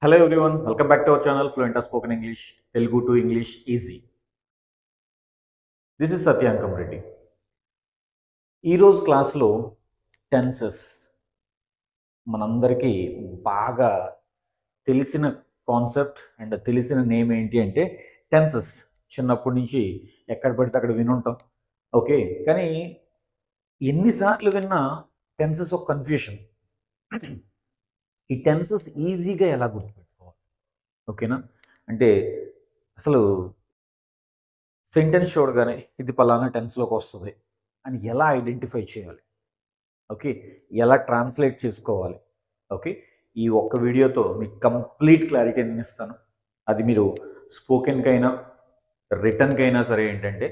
Hello everyone, welcome back to our channel Fluent Spoken English, Telugu to English Easy. This is Satyankam Reddy. ఈ రోజు క్లాస్లో tenses మనందరికీ బాగా తెలిసిన concept and తెలిసిన నేమ్ ఏంటి అంటే టెన్సెస్. చిన్నప్పటి నుంచి ఎక్కడ పడితే అక్కడ వినుంటాం. ఓకే, కానీ ఎన్నిసార్లు విన్నా టెన్సెస్ ఒక కన్ఫ్యూషన్. ఈ టెన్సెస్ ఈజీగా ఎలా గుర్తుపెట్టుకోవాలి? ఓకేనా, అంటే అసలు సెంటెన్స్ చూడగానే ఇది పలానా టెన్స్లోకి వస్తుంది అని ఎలా ఐడెంటిఫై చేయాలి? ఓకే, ఎలా ట్రాన్స్లేట్ చేసుకోవాలి? ఓకే, ఈ ఒక్క వీడియోతో మీకు కంప్లీట్ క్లారిటీ ఇస్తాను. అది మీరు స్పోకెన్కైనా రిటర్న్కైనా సరే. ఏంటంటే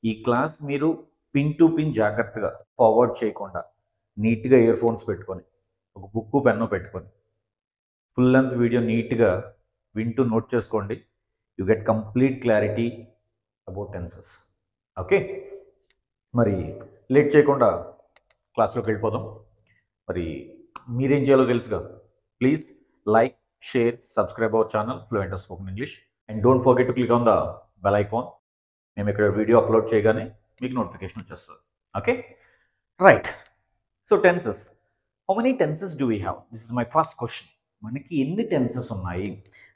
ఈ క్లాస్ మీరు పిన్ టు పిన్ జాగ్రత్తగా ఫార్వర్డ్ చేయకుండా నీట్గా ఇయర్ ఫోన్స్ పెట్టుకొని ఒక బుక్కు పెన్ను పెట్టుకొని ఫుల్ లెంత్ వీడియో నీట్గా వింటూ నోట్ చేసుకోండి. You get complete clarity about tenses. Okay, మరి లేట్ చేయకుండా క్లాస్లోకి వెళ్ళిపోదాం. మరి మీరేం చేయాలో తెలుసుగా. Please like, share, subscribe our channel fluent spoken English and don't forget to click on the bell icon. మేము ఇక్కడ వీడియో అప్లోడ్ చేయగానే మీకు నోటిఫికేషన్ వచ్చేస్తుంది. Okay, right. So tenses, how many tenses do we have? This is my first question. మనకి ఎన్ని tenses ఉన్నాయి?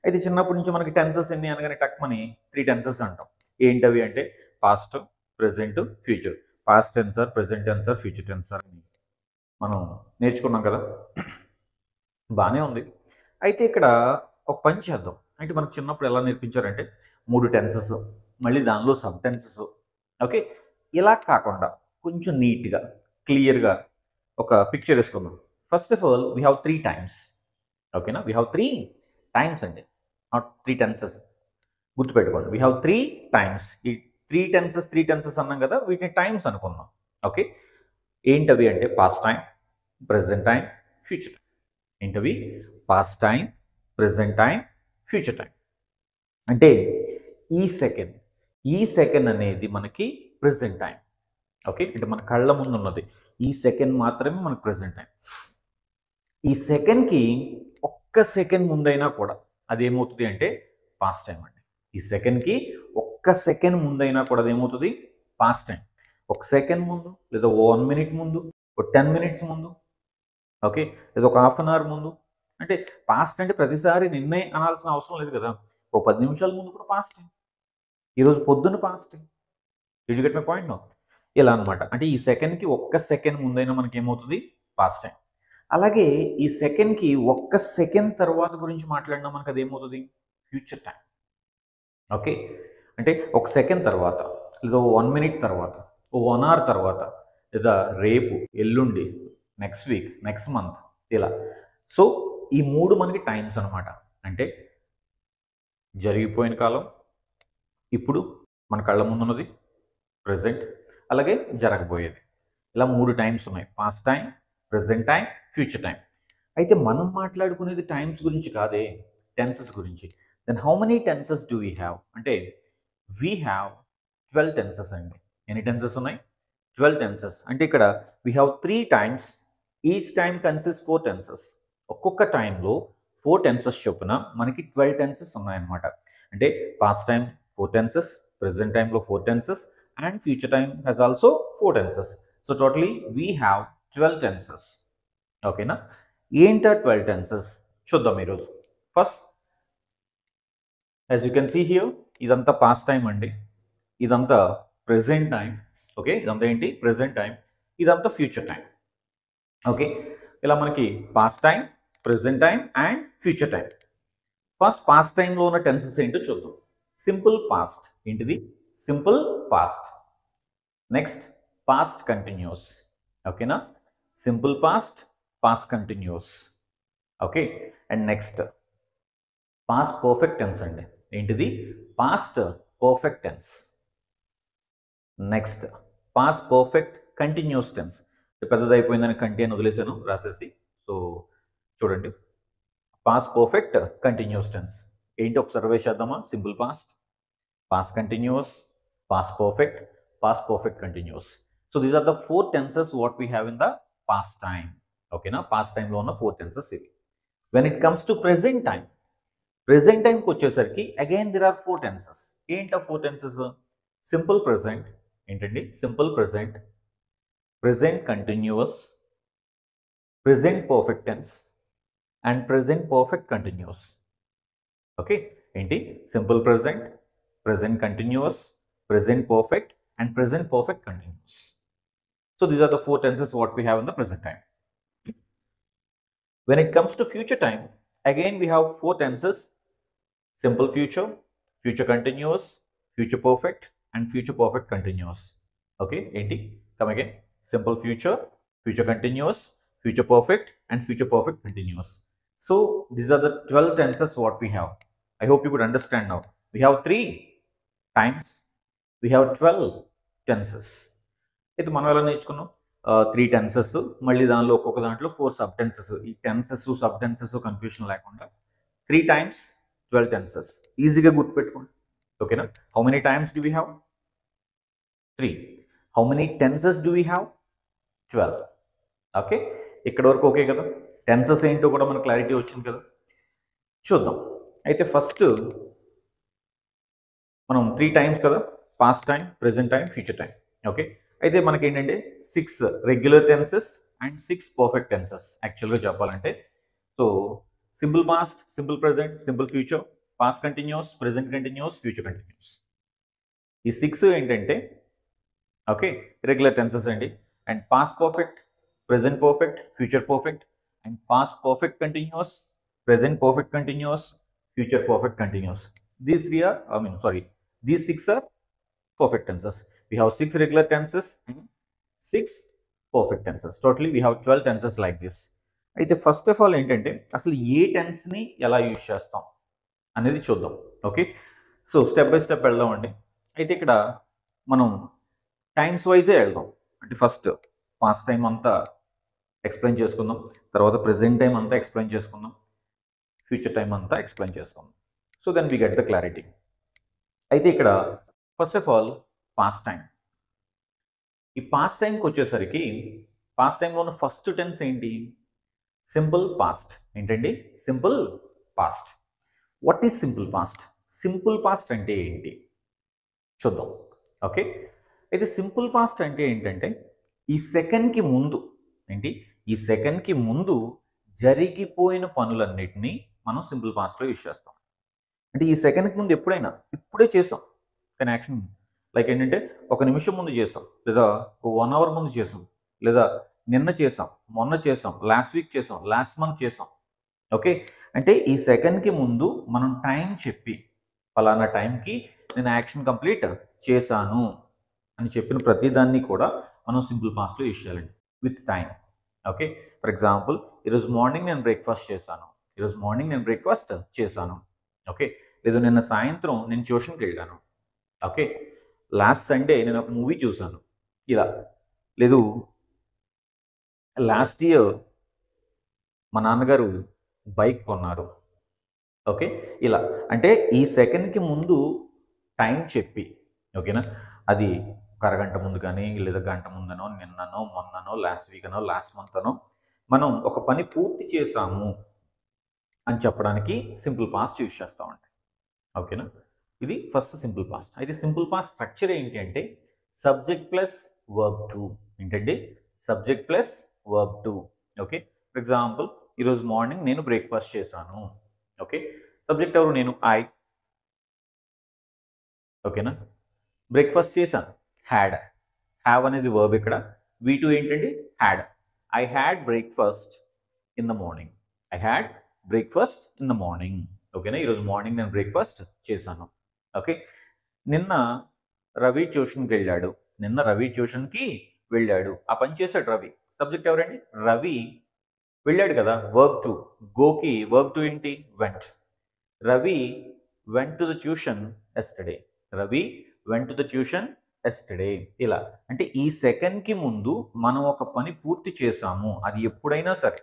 అయితే చిన్నప్పటి నుంచి మనకి టెన్సెస్ ఎన్ని అనగానే టక్మని 3 టెన్సెస్ అంటాం. ఏంటవి అంటే past, present, future. Past tensor, present tensor, future tensor అని మనం నేర్చుకున్నాం కదా. బాగానే ఉంది. అయితే ఇక్కడ ఒక పని చేద్దాం. అంటే మనకు చిన్నప్పుడు ఎలా నేర్పించారంటే 3 టెన్సెస్, మళ్ళీ దానిలో సబ్ టెన్సెస్. ఓకే, ఇలా కాకుండా కొంచెం నీట్గా క్లియర్గా ఒక పిక్చర్ వేసుకుందాం. First of all we have 3 times. ఓకేనా, వీ హ్యావ్ 3 టైమ్స్ అండి, నాట్ 3 టెన్సెస్. గుర్తుపెట్టుకోండి, వీ హ్యావ్ 3 టైమ్స్. ఈ 3 టెన్సెస్ అన్నాం కదా, వీటిని టైమ్స్ అనుకుందాం. ఓకే, ఏంటవి అంటే past time, present time, future time. ఏంటవి? Past time, present time, future time. అంటే ఈ సెకండ్ అనేది మనకి ప్రెజెంట్ టైం. ఓకే, అంటే మన కళ్ళ ముందు ఉన్నది ఈ సెకండ్ మాత్రమే మనకు ప్రెజెంట్ టైం. ఈ సెకండ్కి ఒక్క సెకండ్ ముందైనా కూడా అదేమవుతుంది అంటే పాస్ట్ టైం అండి. ఈ సెకండ్కి ఒక్క సెకండ్ ముందైనా కూడా అదేమవుతుంది? Past time. ఒక సెకండ్ ముందు, లేదా 1 మినిట్ ముందు, ఒక 10 మినిట్స్ ముందు, ఓకే, లేదా ఒక హాఫ్ అన్ అవర్ ముందు. అంటే పాస్ట్ అంటే ప్రతిసారి నిన్నే అనాల్సిన అవసరం లేదు కదా. ఓ 10 నిమిషాల ముందు కూడా పాస్ట్ టైం. ఈరోజు పొద్దున్న past time. Did you get my point no? ఇలా అనమాట. అంటే ఈ సెకండ్కి ఒక్క సెకండ్ ముందైనా మనకి ఏమవుతుంది? Past time. అలాగే ఈ సెకండ్కి ఒక్క సెకండ్ తర్వాత గురించి మాట్లాడినా మనకు అదేమవుతుంది? Future time. ఓకే, అంటే ఒక సెకండ్ తర్వాత, లేదా 1 మినిట్ తర్వాత, ఓ 1 అవర్ తర్వాత, లేదా రేపు, ఎల్లుండి, నెక్స్ట్ వీక్, నెక్స్ట్ మంత్, ఇలా. సో ఈ 3 మనకి టైమ్స్ అనమాట. అంటే జరిగిపోయిన కాలం, ఇప్పుడు మన కళ్ళ ముందు ఉన్నది ప్రెజెంట్, అలాగే జరగబోయేది. ఇలా 3 టైమ్స్ ఉన్నాయి. Past time, present time, future time. అయితే మనం మాట్లాడుకునేది టైమ్స్ గురించి కాదే, టెన్సెస్ గురించి. Then how many tenses do we have అంటే వీ హ్యావ్ 12 టెన్సెస్ అండి. ఎన్ని టెన్సెస్ ఉన్నాయి? 12 టెన్సెస్. అంటే ఇక్కడ we have 3 times. Each time consist 4 tenses. ఒక్కొక్క టైంలో 4 టెన్సెస్ చొప్పున మనకి 12 టెన్సెస్ ఉన్నాయన్నమాట. అంటే పాస్ట్ టైం 4 టెన్సెస్, ప్రెజెంట్ టైంలో 4 tenses, and future time has also 4 tenses. So totally we have 12 tenses. ఓకేనా, ఏంటా 12 టెన్సెస్ చూద్దాం ఈరోజు. First, as you can see here, ఇదంతా పాస్ట్ టైం అండి, ఇదంతా ప్రెజెంట్ టైం. ఓకే, ఇదంతా ఏంటి? Present time. ఇదంతా ఫ్యూచర్ టైం. ఓకే, ఇలా మనకి past time, present time and future time. First past టైంలో ఉన్న టెన్సెస్ ఏంటో చూద్దాం. Simple past. ఏంటిది? Simple past. Next past continuous. ఓకేనా, simple past, past continuous. Okay, and next past perfect tense అండి. ఏంటిది? Past perfect tense. Next past perfect continuous tense. పెద్దదైపోయిందని కంటి అని వదిలేసాను రాసేసి. సో చూడండి, పాస్ట్ పర్ఫెక్ట్ కంటిన్యూస్ టెన్స్ ఏంటి ఒకసారి చేద్దామా? Simple past, past continuous, past perfect continuous. So these are the 4 tenses what we have in the past time. ఓకేనా, పాస్ట్ టైంలో ఉన్న 4 టెన్సెస్ ఇవి. When it comes to present time, present టైంకి వచ్చేసరికి again there are 4 tenses. ఏంటి ఆ 4 tenses? Simple present ఏంటండి? Simple present, present continuous, present perfect tense and present perfect continuous. Okay, ఏంటి? Simple present, present continuous, present perfect and present perfect continuous. So these are the 4 tenses what we have in the present time. When it comes to future time, again we have 4 tenses: simple future, future continuous, future perfect and future perfect continuous. Okay, enti? Come again. Simple future, future continuous, future perfect and future perfect continuous. So these are the 12 tenses what we have. I hope you could understand now. We have 3 times, we have 12 tenses. అయితే మనం ఎలా నేర్చుకున్నాం? 3 tenses, మళ్ళీ దానిలో ఒక్కొక్క దాంట్లో 4 sub tenses. ఈ tenses sub tenses confusion లేకుండా 3 టైమ్స్ 12 టెన్సెస్ ఈజీగా గుర్తుపెట్టుకోండి. ఓకేనా? How many times do we have? 3. How many tenses do we have? 12. Okay, ఇక్కడ వరకు ఓకే కదా? టెన్సెస్ ఏంటో కూడా మనకు క్లారిటీ వచ్చింది కదా? చూద్దాం. అయితే ఫస్ట్ మనం 3 టైమ్స్ కదా, past time, present time, future time. Okay, అయితే మనకి ఏంటంటే 6 regular tenses and 6 perfect tenses యాక్చువల్గా చెప్పాలంటే. So simple past, simple present, simple future, past continuous, present continuous, future continuous. ఈ 6 ఏంటంటే ఓకే రెగ్యులర్ టెన్సెస్ అండి. And past perfect, present perfect, future perfect and past perfect continuous, present perfect continuous, future perfect continuous. These 3 are, these 6 are perfect tenses. We have 6 regular tenses and 6 perfect tenses. Totally we have 12 tenses like this. అయితే first of all ఏంటంటే అసలు ఏ టెన్స్ని ఎలా use చేస్తాం అనేది చూద్దాం. Okay, so step by step వెళ్దామండి. అయితే ఇక్కడ మనం టైమ్స్ వైజే వెళ్దాం. అంటే ఫస్ట్ పాస్ట్ టైం అంతా ఎక్స్ప్లెయిన్ చేసుకుందాం, తర్వాత ప్రెజెంట్ టైం అంతా ఎక్స్ప్లెయిన్ చేసుకుందాం, ఫ్యూచర్ టైం అంతా ఎక్స్ప్లెయిన్ చేసుకుందాం. So then we get the clarity. అయితే ఇక్కడ first of all past time. ఈ పాస్ట్ టైంకి వచ్చేసరికి పాస్ట్ టైంలో ఉన్న ఫస్ట్ టెన్స్ ఏంటి? Simple past. ఏంటండి? Simple past. What is simple past? Simple past అంటే ఏంటి చూద్దాం. ఓకే, అయితే సింపుల్ పాస్ట్ అంటే ఏంటంటే ఈ సెకండ్కి ముందు ఏంటి? ఈ సెకండ్కి ముందు జరిగిపోయిన పనులన్నిటినీ మనం సింపుల్ పాస్ట్లో యూజ్ చేస్తాం. అంటే ఈ సెకండ్కి ముందు ఎప్పుడైనా ఇప్పుడే చేసాం కానీ యాక్షన్ లైక్ ఏంటంటే ఒక నిమిషం ముందు చేసాం, లేదా 1 అవర్ ముందు చేసాం, లేదా నిన్న చేసాం, మొన్న చేసాం, లాస్ట్ వీక్ చేసాం, లాస్ట్ మంత్ చేసాం. ఓకే, అంటే ఈ సెకండ్కి ముందు మనం టైం చెప్పి ఫలానా టైంకి నేను యాక్షన్ కంప్లీట్ చేశాను అని చెప్పిన ప్రతిదాన్ని కూడా మనం సింపుల్ పాస్ట్లో యూజ్ చేయాలండి with time. Okay, for example ఈరోజు మార్నింగ్ నేను బ్రేక్ఫాస్ట్ చేశాను, ఈరోజు మార్నింగ్ నేను బ్రేక్ఫాస్ట్ చేశాను. ఓకే, లేదు నిన్న సాయంత్రం నేను ట్యూషన్కి వెళ్ళాను. ఓకే, లాస్ట్ సండే నేను ఒక మూవీ చూశాను. ఇలా లేదు లాస్ట్ ఇయర్ మా నాన్నగారు బైక్ కొన్నారు. ఓకే, ఇలా అంటే ఈ సెకండ్కి ముందు టైం చెప్పి ఓకేనా, అది ఒక అరగంట ముందు కానీ లేదా గంట ముందనో, నిన్ననో, మొన్ననో, లాస్ట్ వీక్ అనో, లాస్ట్ మంత్ అనో మనం ఒక పని పూర్తి చేసాము అని చెప్పడానికి సింపుల్ పాస్ట్ యూజ్ చేస్తామండి. ఓకేనా, ఇది ఫస్ట్ సింపుల్ పాస్ట్. అయితే సింపుల్ పాస్ట్ స్ట్రక్చర్ ఏంటి అంటే సబ్జెక్ట్ ప్లస్ వర్బ్ టు. ఏంటండి? Subject plus verb to. Okay, for example ఈరోజు మార్నింగ్ నేను బ్రేక్ఫాస్ట్ చేశాను. ఓకే, సబ్జెక్ట్ ఎవరు? నేను, ఐ. ఓకేనా, బ్రేక్ఫాస్ట్ చేశాను, హ్యాడ్. హ్యావ్ అనేది వర్బ్ ఇక్కడ. V2 ఏంటండి? Had. I had breakfast in the morning. I had breakfast in the morning. ఓకేనా, ఈరోజు మార్నింగ్ నేను బ్రేక్ఫాస్ట్ చేశాను. ఓకే, నిన్న రవి ట్యూషన్కి వెళ్ళాడు. నిన్న రవి ట్యూషన్కి వెళ్ళాడు. ఆ పని చేశాడు రవి. సబ్జెక్ట్ ఎవరండి? రవి. వెళ్ళాడు కదా, వర్బ్ టు. గోకి వర్బ్ టు ఏంటి? Vent. Ravi went to the tuition yesterday. Ravi went to the tuition yesterday. ఇలా అంటే ఈ సెకండ్కి ముందు మనం ఒక పని పూర్తి చేసాము. అది ఎప్పుడైనా సరే,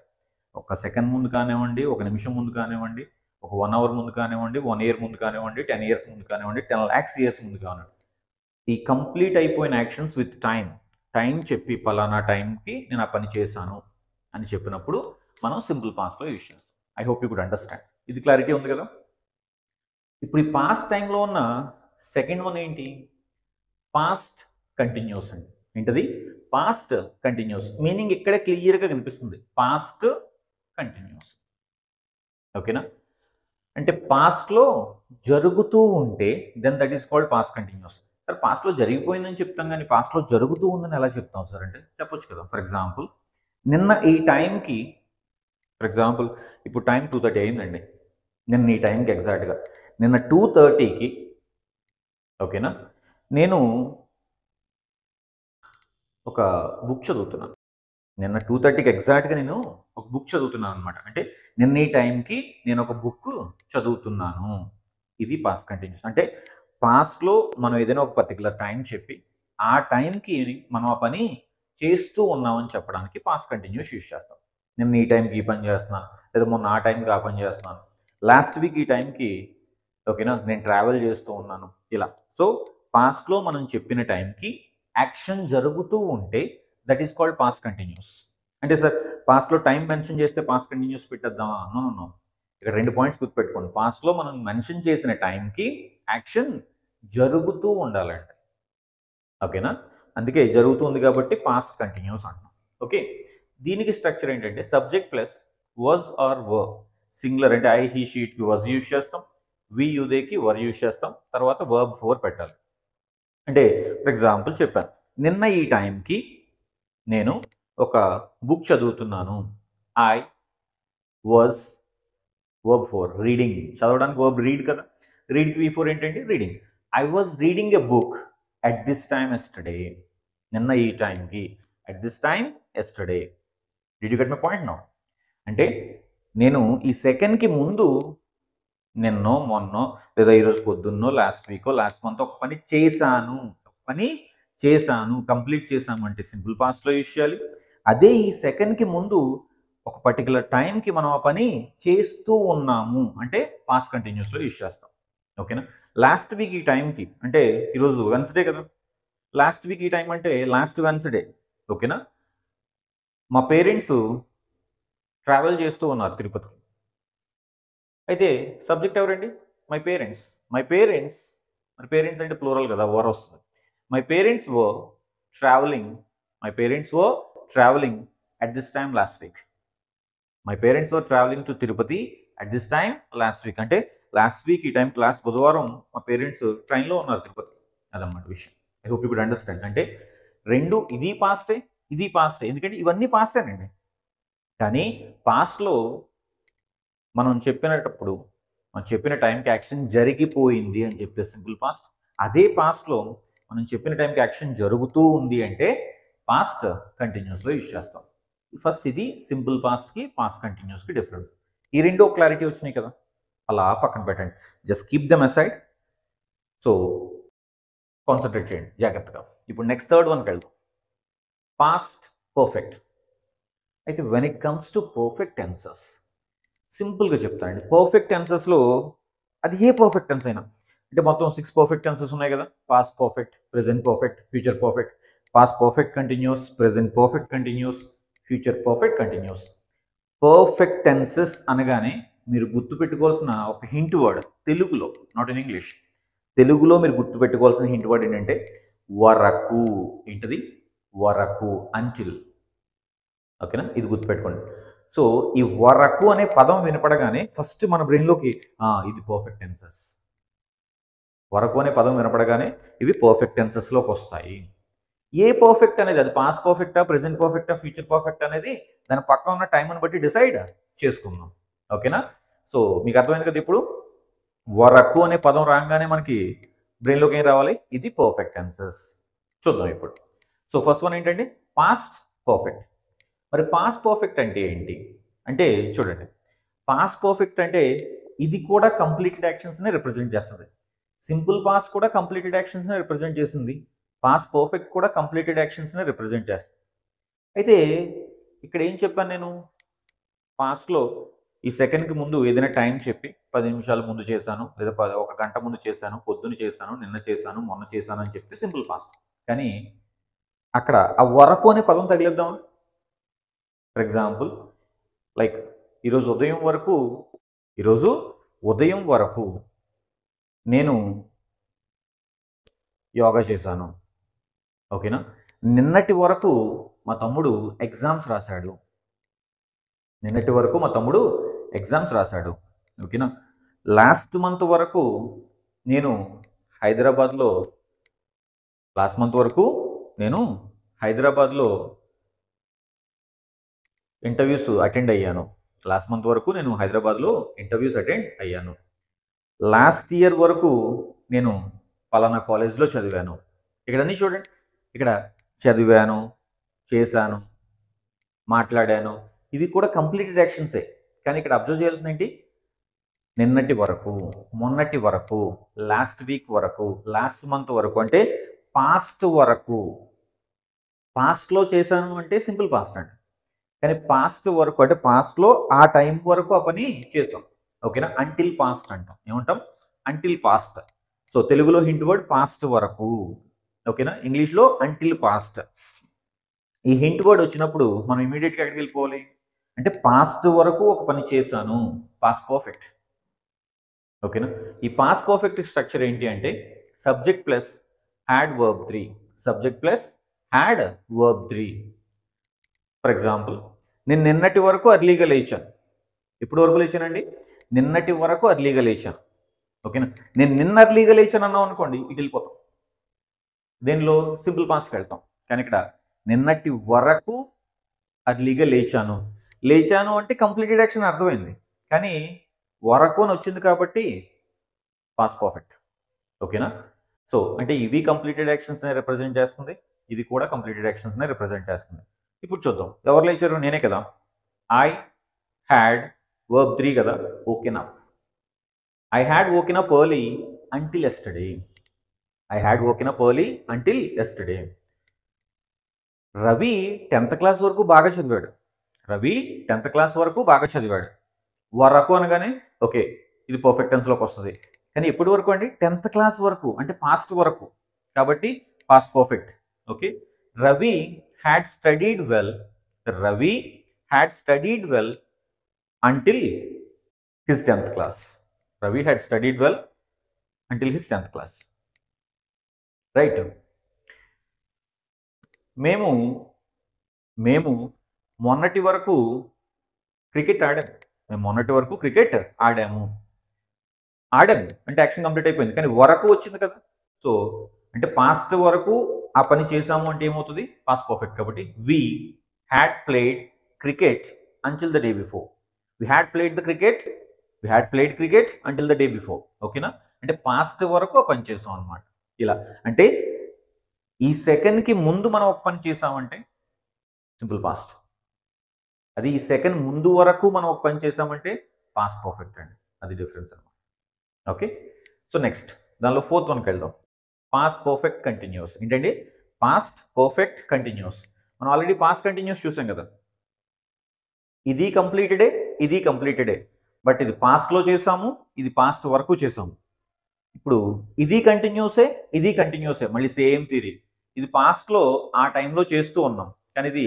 ఒక సెకండ్ ముందు కానివ్వండి, ఒక నిమిషం ముందు కానివ్వండి, ఒక 1 అవర్ ముందు కానివ్వండి, 1 ఇయర్ ముందు కానివ్వండి, 10 ఇయర్స్ ముందు కానివ్వండి, 10 lakhs ఇయర్స్ ముందు కానివ్వండి, ఈ కంప్లీట్ అయిపోయిన యాక్షన్స్ విత్ టైం చెప్పి పలానా టైంకి నేను ఆ పని చేశాను అని చెప్పినప్పుడు మనం సింపుల్ పాస్ట్లో యూజ్ చేస్తాం. I hope you could understand. ఇది క్లారిటీ ఉంది కదా? ఇప్పుడు ఈ పాస్ట్ టైంలో ఉన్న సెకండ్ వన్ ఏంటి? పాస్ట్ కంటిన్యూస్ అండి. ఏంటది? Past continuous. మీనింగ్ ఇక్కడే క్లియర్గా కనిపిస్తుంది, పాస్ట్ కంటిన్యూస్. ఓకేనా? అంటే పాస్ట్లో జరుగుతూ ఉంటే then that is called past continuous. Sir పాస్ట్లో జరిగిపోయిందని చెప్తాం కానీ పాస్ట్లో జరుగుతూ ఉందని ఎలా చెప్తాం సార్ అంటే చెప్పొచ్చు కదా. ఫర్ ఎగ్జాంపుల్ నిన్న ఈ టైంకి, ఫర్ ఎగ్జాంపుల్ ఇప్పుడు టైం 2:30 అయిందండి. నిన్న ఈ టైంకి ఎగ్జాక్ట్గా నిన్న 2:30కి ఓకేనా నేను ఒక బుక్ చదువుతున్నాను. నిన్న 2:30కి ఎగ్జాక్ట్గా నేను ఒక బుక్ చదువుతున్నాను అనమాట. అంటే నిన్న ఈ టైంకి నేను ఒక బుక్ చదువుతున్నాను. ఇది పాస్ట్ కంటిన్యూస్. అంటే పాస్ట్లో మనం ఏదైనా ఒక పర్టికులర్ టైం చెప్పి ఆ టైంకి మనం ఆ పని చేస్తూ ఉన్నామని చెప్పడానికి పాస్ట్ కంటిన్యూస్ యూజ్ చేస్తాం. నిన్న ఈ టైంకి ఈ పని చేస్తున్నాను, లేదా మొన్న ఆ టైంకి ఆ పని చేస్తున్నాను, లాస్ట్ వీక్ ఈ టైంకి ఓకేనా నేను ట్రావెల్ చేస్తూ ఉన్నాను, ఇలా. సో పాస్ట్లో మనం చెప్పిన టైంకి యాక్షన్ జరుగుతూ ఉంటే that is called past continuous. అంటే సార్ పాస్ట్లో టైం మెన్షన్ చేస్తే పాస్ట్ కంటిన్యూస్ పెట్టేద్దామా? No no no. ఇక్కడ 2 పాయింట్స్ గుర్తుపెట్టుకోండి. పాస్ట్లో మనం మెన్షన్ చేసిన టైంకి యాక్షన్ జరుగుతూ ఉండాలండి. ఓకేనా? అందుకే జరుగుతుంది కాబట్టి పాస్ట్ కంటిన్యూస్ అంటాం. ఓకే, దీనికి స్ట్రక్చర్ ఏంటంటే subject plus was or were. Singular అంటే ఐ హీ షీట్కి వాజ్ యూజ్ చేస్తాం, వి యుదేకి వర్ యూజ్ చేస్తాం, తర్వాత వర్బ్ ఫోర్ పెట్టాలి. అంటే ఫర్ ఎగ్జాంపుల్ చెప్పాను, నిన్న ఈ టైంకి నేను ఒక బుక్ చదువుతున్నాను. I was verb four reading. చదవడానికి వర్బ్ రీడ్ కదా, రీడ్కి వి ఫోర్ ఏంటండి? Reading. I was reading a book at this time yesterday. నిన్న ఈ టైంకి, at this time yesterday. Did you get my point now? అంటే నేను ఈ సెకండ్కి ముందు నిన్నో మొన్నో లేదా ఈరోజు పొద్దున్నో లాస్ట్ వీకో లాస్ట్ మంత్ ఒక పని చేశాను, కంప్లీట్ చేశాము అంటే సింపుల్ పాస్ట్లో యూజ్ చేయాలి. అదే ఈ సెకండ్కి ముందు ఒక పర్టికులర్ టైంకి మనం ఆ పని చేస్తూ ఉన్నాము అంటే పాస్ట్ కంటిన్యూస్లో యూజ్ చేస్తాం. ఓకేనా? లాస్ట్ వీక్ ఈ టైంకి అంటే ఈరోజు వెన్స్డే కదా, లాస్ట్ వీక్ ఈ టైం అంటే లాస్ట్ వెన్స్డే. ఓకేనా? మా పేరెంట్స్ ట్రావెల్ చేస్తూ ఉన్నారు తిరుపతికి. అయితే సబ్జెక్ట్ ఎవరండి? My parents. మై పేరెంట్స్ అంటే ప్లూరల్ కదా, వర్ వస్తుంది. My parents were travelling at this time last week. My parents were travelling to Tirupati at this time last week. అంటే లాస్ట్ వీక్ ఈ టైం క్లాస్ బుధవారం మా పేరెంట్స్ ట్రైన్లో ఉన్నారు తిరుపతి. అదన్నమాట విషయం. I hope you could understand. అంటే రెండు ఇది పాస్టే, ఎందుకంటే ఇవన్నీ పాస్టేనండి. కానీ పాస్ట్లో మనం చెప్పిన టైంకి యాక్షన్ జరిగిపోయింది అని చెప్తే సింపుల్ పాస్ట్. అదే పాస్ట్లో మనం చెప్పిన టైంకి యాక్షన్ జరుగుతూ ఉంది అంటే పాస్ట్ కంటిన్యూస్లో యూజ్ చేస్తాం. ఫస్ట్ ఇది సింపుల్ పాస్ట్కి పాస్ట్ కంటిన్యూస్కి డిఫరెన్స్. ఈ రెండో క్లారిటీ వచ్చినాయి కదా, అలా పక్కన పెట్టండి. Just keep them aside. So concentrate చేయండి జాగ్రత్తగా. ఇప్పుడు నెక్స్ట్ థర్డ్ వన్కి వెళ్దాం, పాస్ట్ పర్ఫెక్ట్. అయితే when it comes to perfect tenses సింపుల్గా చెప్తానండి. పర్ఫెక్ట్ టెన్సెస్లో అది ఏ పర్ఫెక్ట్ టెన్స్ అయినా, అంటే మొత్తం 6 పర్ఫెక్ట్ టెన్సెస్ ఉన్నాయి కదా, past perfect, present perfect, future perfect, past perfect continuous, present perfect continuous, future perfect continuous. Perfect tenses అనగానే మీరు గుర్తుపెట్టుకోవాల్సిన ఒక హింట్ వర్డ్ తెలుగులో, నాట్ ఇన్ ఇంగ్లీష్, తెలుగులో మీరు గుర్తుపెట్టుకోవాల్సిన హింట్ వర్డ్ ఏంటంటే వరకు. ఏంటది? వరకు, అంటిల్. ఓకేనా? ఇది గుర్తుపెట్టుకోండి. సో ఈ వరకు అనే పదం వినపడగానే ఫస్ట్ మన బ్రెయిన్లోకి ఇది పర్ఫెక్ట్ టెన్సెస్. వరకు అనే పదం వినపడగానే ఇవి పర్ఫెక్ట్ టెన్సెస్లోకి వస్తాయి. ఏ పర్ఫెక్ట్ అనేది, అది పాస్ట్ పర్ఫెక్టా, ప్రెజెంట్ పర్ఫెక్టా, ఫ్యూచర్ పర్ఫెక్ట్ అనేది దాని పక్కన ఉన్న టైంని బట్టి డిసైడ్ చేసుకుందాం. ఓకేనా? సో మీకు అర్థమైంది కదా. ఇప్పుడు వరకు అనే పదం రాగానే మనకి బ్రెయిన్లోకి ఏం రావాలి? ఇది పర్ఫెక్ట్ టెన్సెస్. చూద్దాం ఇప్పుడు. సో ఫస్ట్ వన్ ఏంటంటే పాస్ట్ పర్ఫెక్ట్. మరి పాస్ట్ పర్ఫెక్ట్ అంటే ఏంటి అంటే చూడండి, పాస్ట్ పర్ఫెక్ట్ అంటే ఇది కూడా కంప్లీటెడ్ యాక్షన్స్ని రిప్రజెంట్ చేస్తుంది. సింపుల్ పాస్ట్ కూడా కంప్లీటెడ్ యాక్షన్స్ని రిప్రజెంట్ చేస్తుంది, పాస్ట్ పర్ఫెక్ట్ కూడా కంప్లీటెడ్ యాక్షన్స్ని రిప్రజెంట్ చేస్తుంది. అయితే ఇక్కడ ఏం చెప్పాను నేను? పాస్ట్లో ఈ సెకండ్కి ముందు ఏదైనా టైం చెప్పి 10 నిమిషాల ముందు చేశాను, లేదా 1 గంట ముందు చేశాను, పొద్దున్న చేశాను, నిన్న చేశాను, మొన్న చేశాను అని చెప్తే సింపుల్ పాస్ట్. కానీ అక్కడ ఆ వరకు అనే పదం తగిలిద్దాం. ఫర్ ఎగ్జాంపుల్ లైక్ ఈరోజు ఉదయం వరకు నేను యోగా చేశాను. ఓకేనా. నిన్నటి వరకు మా తమ్ముడు ఎగ్జామ్స్ రాశాడు. నిన్నటి వరకు మా తమ్ముడు ఎగ్జామ్స్ రాశాడు. ఓకేనా. లాస్ట్ మంత్ వరకు నేను హైదరాబాద్లో లాస్ట్ మంత్ వరకు నేను హైదరాబాద్లో ఇంటర్వ్యూస్ అటెండ్ అయ్యాను. లాస్ట్ మంత్ వరకు నేను హైదరాబాద్లో ఇంటర్వ్యూస్ అటెండ్ అయ్యాను. లాస్ట్ ఇయర్ వరకు నేను పలానా కాలేజ్లో చదివాను. ఇక్కడ అన్నీ చూడండి, ఇక్కడ చదివాను, చేశాను, మాట్లాడాను, ఇవి కూడా కంప్లీటెడ్ యాక్షన్సే. కానీ ఇక్కడ అబ్జర్వ్ చేయాల్సింది ఏంటి? నిన్నటి వరకు, మొన్నటి వరకు, లాస్ట్ వీక్ వరకు, లాస్ట్ మంత్ వరకు, అంటే పాస్ట్ వరకు. పాస్ట్లో చేశాను అంటే సింపుల్ పాస్ట్ అండి. కానీ పాస్ట్ వరకు అంటే పాస్ట్లో ఆ టైం వరకు ఆ పని చేస్తాం. ఓకేనా. అంటిల్ పాస్ట్ అంటాం. ఏమంటాం? Until past. సో తెలుగులో హింట్ వర్డ్ పాస్ట్ వరకు. ఓకేనా. ఇంగ్లీష్లో అంటిల్ పాస్ట్. ఈ హింట్ వర్డ్ వచ్చినప్పుడు మనం ఇమీడియట్గా ఎక్కడికి వెళ్ళిపోవాలి అంటే పాస్ట్ వరకు ఒక పని చేశాను, పాస్ట్ పర్ఫెక్ట్. ఓకేనా. ఈ పాస్ట్ పర్ఫెక్ట్ స్ట్రక్చర్ ఏంటి అంటే subject plus had verb 3. Subject plus had verb 3. For example, నేను నిన్నటి వరకు అర్లీగా లేచాను. ఎప్పుడు వరకు లేచానండి? నిన్నటి వరకు అర్లీగా లేచాను. ఓకేనా. నేను నిన్న అర్లీగా లేచాను అన్నాం అనుకోండి, ఇటు వెళ్ళిపోతాం. దీనిలో సింపుల్ పాస్ట్కి వెళ్తాం. కానీ ఇక్కడ నిన్నటి వరకు అర్లీగా లేచాను. లేచాను అంటే కంప్లీటెడ్ యాక్షన్ అర్థమైంది. కానీ వరకు అని వచ్చింది కాబట్టి పాస్ట్ పర్ఫెక్ట్. ఓకేనా. సో అంటే ఇవి కంప్లీటెడ్ యాక్షన్స్ని రిప్రజెంట్ చేస్తుంది, ఇది కూడా కంప్లీటెడ్ యాక్షన్స్ని రిప్రజెంట్ చేస్తుంది. ఇప్పుడు చూద్దాం, ఎవరు లేచారు? నేనే కదా. ఐ హ్యాడ్ వర్బ్ 3 కదా. ఓకేనా. I had woken up early until yesterday. I had woken up early until yesterday. Ravi 10th class వరకు బాగా చదివాడు. రవి 10th క్లాస్ వరకు బాగా చదివాడు. వరకు అనగానే ఓకే, ఇది పర్ఫెక్ట్ టెన్స్లోకి వస్తుంది. కానీ ఎప్పటి వరకు అండి? 10th క్లాస్ వరకు, అంటే పాస్ట్ వరకు, కాబట్టి past perfect. Okay. Ravi had studied well. Ravi had studied well until his 10th class. Ravi had studied well until his 10th class. Right. మేము మొన్నటి వరకు క్రికెట్ ఆడాము. మేము మొన్నటి వరకు క్రికెట్ ఆడాము. ఆడాము అంటే యాక్షన్ కంప్లీట్ అయిపోయింది, కానీ వరకు వచ్చింది కదా. సో అంటే పాస్ట్ వరకు ఆ పని చేసాము అంటే ఏమవుతుంది? Past perfect. కాబట్టి we had played cricket until the day before. We had played cricket until the day before. ఓకేనా. అంటే పాస్ట్ వరకు ఆ పని చేసాం అనమాట. ఇలా అంటే ఈ సెకండ్కి ముందు మనం ఒక పని చేసామంటే సింపుల్ పాస్ట్. అది ఈ సెకండ్ ముందు వరకు మనం ఒక పని చేసామంటే పాస్ట్ పర్ఫెక్ట్ అండి. అది డిఫరెన్స్ అనమాట. ఓకే. సో నెక్స్ట్ దానిలో 4th వన్కి వెళ్దాం. Past perfect continuous. ఏంటండి? Past perfect continuous. మనం ఆల్రెడీ పాస్ట్ కంటిన్యూస్ చూసాం కదా. ఇది కంప్లీటెడే, ఇది కంప్లీటెడే. బట్ ఇది పాస్ట్లో చేసాము, ఇది పాస్ట్ వరకు చేసాము. ఇప్పుడు ఇది కంటిన్యూసే, ఇది కంటిన్యూసే. మళ్ళీ సేమ్ థియరీ. ఇది పాస్ట్లో ఆ టైంలో చేస్తూ ఉన్నాం, కానీ ఇది